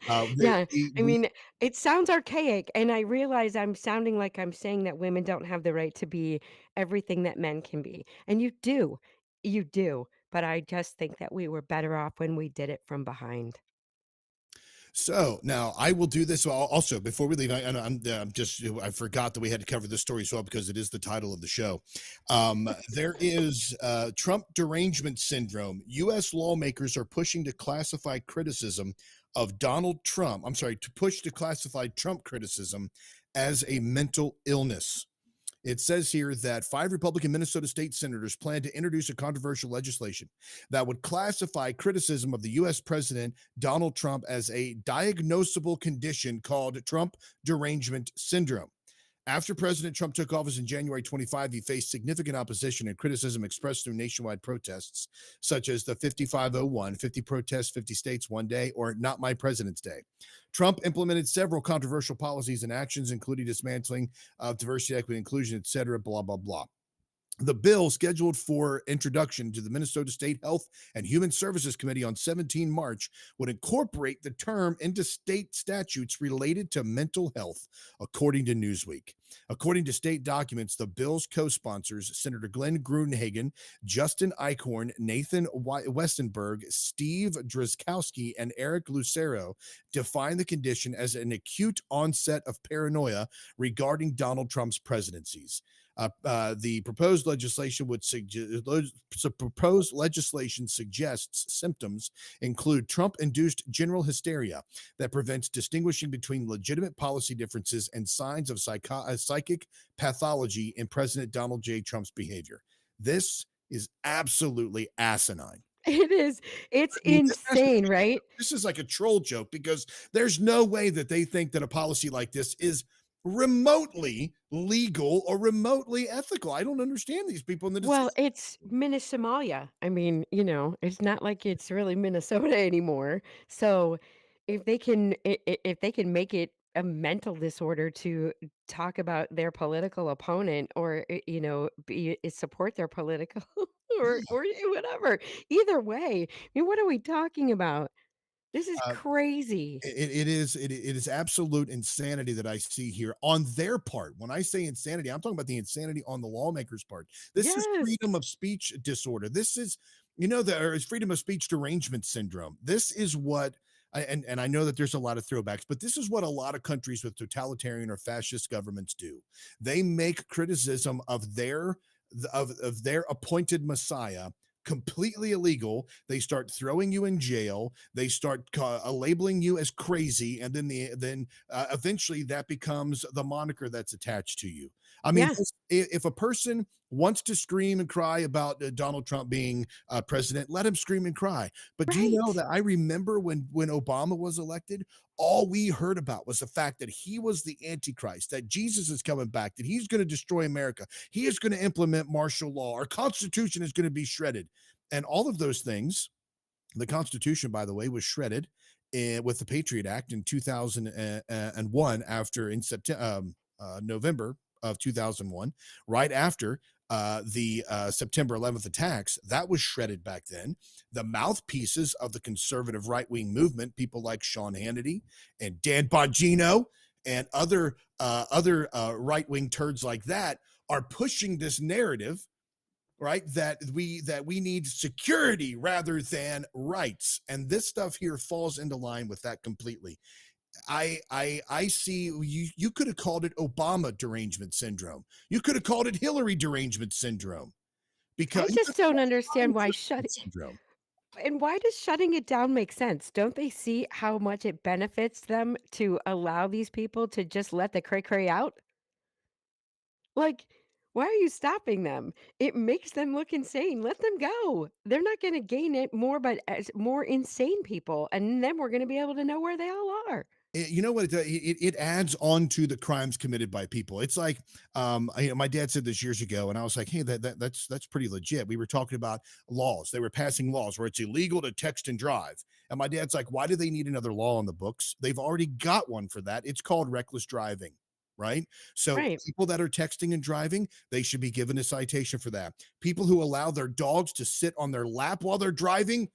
So, yeah, I mean, it sounds archaic, and I realize I'm sounding like I'm saying that women don't have the right to be everything that men can be, and you do, but I just think that we were better off when we did it from behind. So now I will do this also before we leave. I'm just I forgot that we had to cover this story as well because it is the title of the show. There is Trump derangement syndrome. U.S. lawmakers are pushing to classify criticism of Donald Trump. I'm sorry, to push to classify Trump criticism as a mental illness. It says here that 5 Republican Minnesota state senators plan to introduce a controversial legislation that would classify criticism of the U.S. President Donald Trump as a diagnosable condition called Trump derangement syndrome. After President Trump took office in January 25, he faced significant opposition and criticism expressed through nationwide protests, such as the 5501, 50 protests, 50 states, one day, or Not My President's Day. Trump implemented several controversial policies and actions, including dismantling of diversity, equity, inclusion, et cetera, blah, blah, blah. The bill, scheduled for introduction to the Minnesota State Health and Human Services Committee on 17 March, would incorporate the term into state statutes related to mental health, according to Newsweek. According to state documents, the bill's co-sponsors, Senator Glenn Gruenhagen, Justin Eichhorn, Nathan Westenberg, Steve Drazkowski, and Eric Lucero, define the condition as an acute onset of paranoia regarding Donald Trump's presidencies. The proposed legislation suggests symptoms include Trump-induced general hysteria that prevents distinguishing between legitimate policy differences and signs of psychic pathology in President Donald J. Trump's behavior. This is absolutely asinine. It is. It's I mean, insane, right? this is like a troll joke because there's no way that they think that a policy like this is remotely legal or remotely ethical. I don't understand these people in the decision. Well, it's Minnesota. I mean, it's not like it's really Minnesota anymore. So if they can if they can make it a mental disorder to talk about their political opponent or support their political or whatever. Either way, I mean, what are we talking about? This is Uh, crazy. it is absolute insanity that I see here on their part. When I say insanity, I'm talking about the insanity on the lawmakers' part. This is Yes. freedom of speech disorder. This is, freedom of speech derangement syndrome. This is what and I know that there's a lot of throwbacks, but this is what a lot of countries with totalitarian or fascist governments do. They make criticism of their appointed messiah completely illegal. They start throwing you in jail. They start labeling you as crazy, and then eventually that becomes the moniker that's attached to you. I mean, Yeah. if a person wants to scream and cry about Donald Trump being president, let him scream and cry. But do you know Right. that I remember when Obama was elected, all we heard about was the fact that he was the Antichrist, that Jesus is coming back, that he's going to destroy America, he is going to implement martial law, our Constitution is going to be shredded, and all of those things. The Constitution, by the way, was shredded with the Patriot Act in 2001 after in September, November of 2001, right after the September 11th attacks. That was shredded back then. The mouthpieces of the conservative right wing movement, people like Sean Hannity and Dan Bongino and other right wing turds like that, are pushing this narrative, right, that we need security rather than rights, and this stuff here falls into line with that completely. I see. You could have called it Obama derangement syndrome, you could have called it Hillary derangement syndrome, I because you could just have don't called it understand Biden why derangement syndrome. and why does shutting it down make sense? Don't they see how much it benefits them to allow these people to just let the cray cray out? Like, why are you stopping them? It makes them look insane. Let them go. They're not going to gain it more, but as more insane people, and then we're going to be able to know where they all are. You know what it adds on to the crimes committed by people. It's like, my dad said this years ago, and I was like, hey, that's pretty legit. We were talking about laws. They were passing laws where it's illegal to text and drive. And my dad's like, why do they need another law on the books? They've already got one for that. It's called reckless driving. Right. So Right. people that are texting and driving, they should be given a citation for that. People who allow their dogs to sit on their lap while they're driving.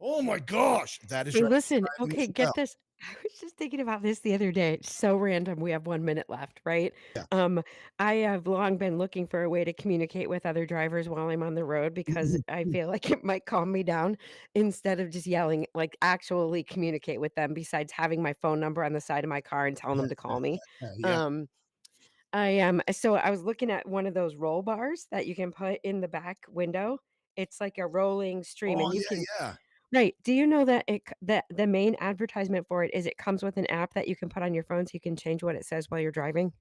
Oh my gosh, that is Hey, reckless listen, driving okay, as well. get this. I was just thinking about this the other day. It's so random. We have 1 minute left, right? Yeah. Um, I have long been looking for a way to communicate with other drivers while I'm on the road because I feel like it might calm me down instead of just yelling, like actually communicate with them besides having my phone number on the side of my car and telling them to call me. Yeah. Um, so I was looking at one of those roll bars that you can put in the back window. It's like a rolling stream Oh and you yeah, can yeah. right. Do you know that that the main advertisement for it is it comes with an app that you can put on your phone so you can change what it says while you're driving?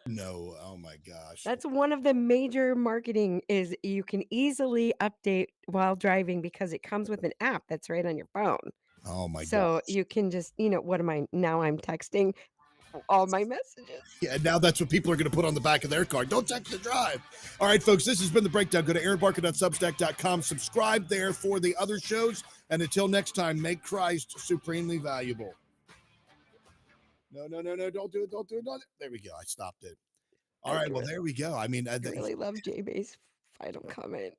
No, oh my gosh. That's one of the major marketing is you can easily update while driving because it comes with an app that's right on your phone. Oh my So gosh. you can just, what am I now I'm texting all my messages. Yeah, now that's what people are going to put on the back of their car. Don't text and drive. All right, folks, this has been The Breakdown. Go to aaronbarker.substack.com. Subscribe there for the other shows. And until next time, make Christ supremely valuable. No, don't do it. Don't do it. There we go. I stopped it. All I right, well, really, there we go. I mean, I really love J-Bay's final comment.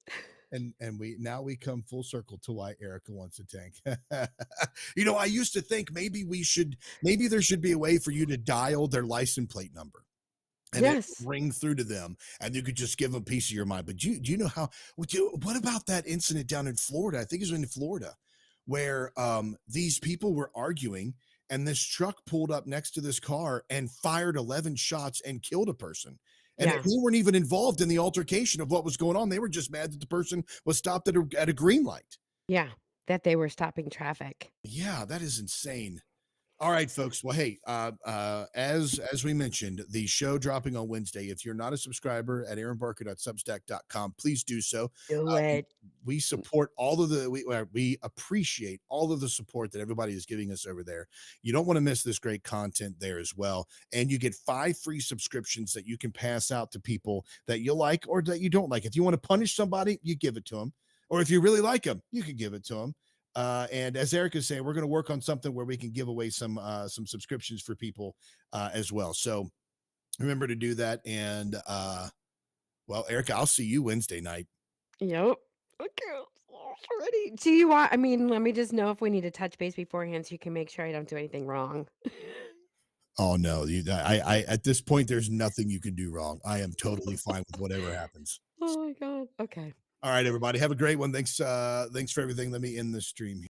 and we come full circle to why Erica wants a tank. I used to think maybe there should be a way for you to dial their license plate number and it Yes. ring through to them and you could just give them a piece of your mind. But do you know how, what about that incident down in Florida? I think it was in Florida where these people were arguing and this truck pulled up next to this car and fired 11 shots and killed a person. And Yeah. they weren't even involved in the altercation of what was going on. They were just mad that the person was stopped at a green light. Yeah. That they were stopping traffic. Yeah, that is insane. All right, folks. Well, hey, as we mentioned, the show dropping on Wednesday. If you're not a subscriber at aaronbarker.substack.com, please do so. Do Uh, it. we support all of we appreciate all of the support that everybody is giving us over there. You don't want to miss this great content there as well. And you get 5 free subscriptions that you can pass out to people that you like or that you don't like. If you want to punish somebody, you give it to them. Or if you really like them, you can give it to them. And as Eric is saying, we're going to work on something where we can give away some subscriptions for people as well. So remember to do that. And well, Erica, I'll see you Wednesday night. Yep. Okay. Already. Do you want? I mean, let me just know if we need to touch base beforehand so you can make sure I don't do anything wrong. Oh no, I at this point, there's nothing you can do wrong. I am totally fine with whatever happens. Oh my god. Okay. All right, everybody, have a great one. Thanks for everything. Let me end the stream here.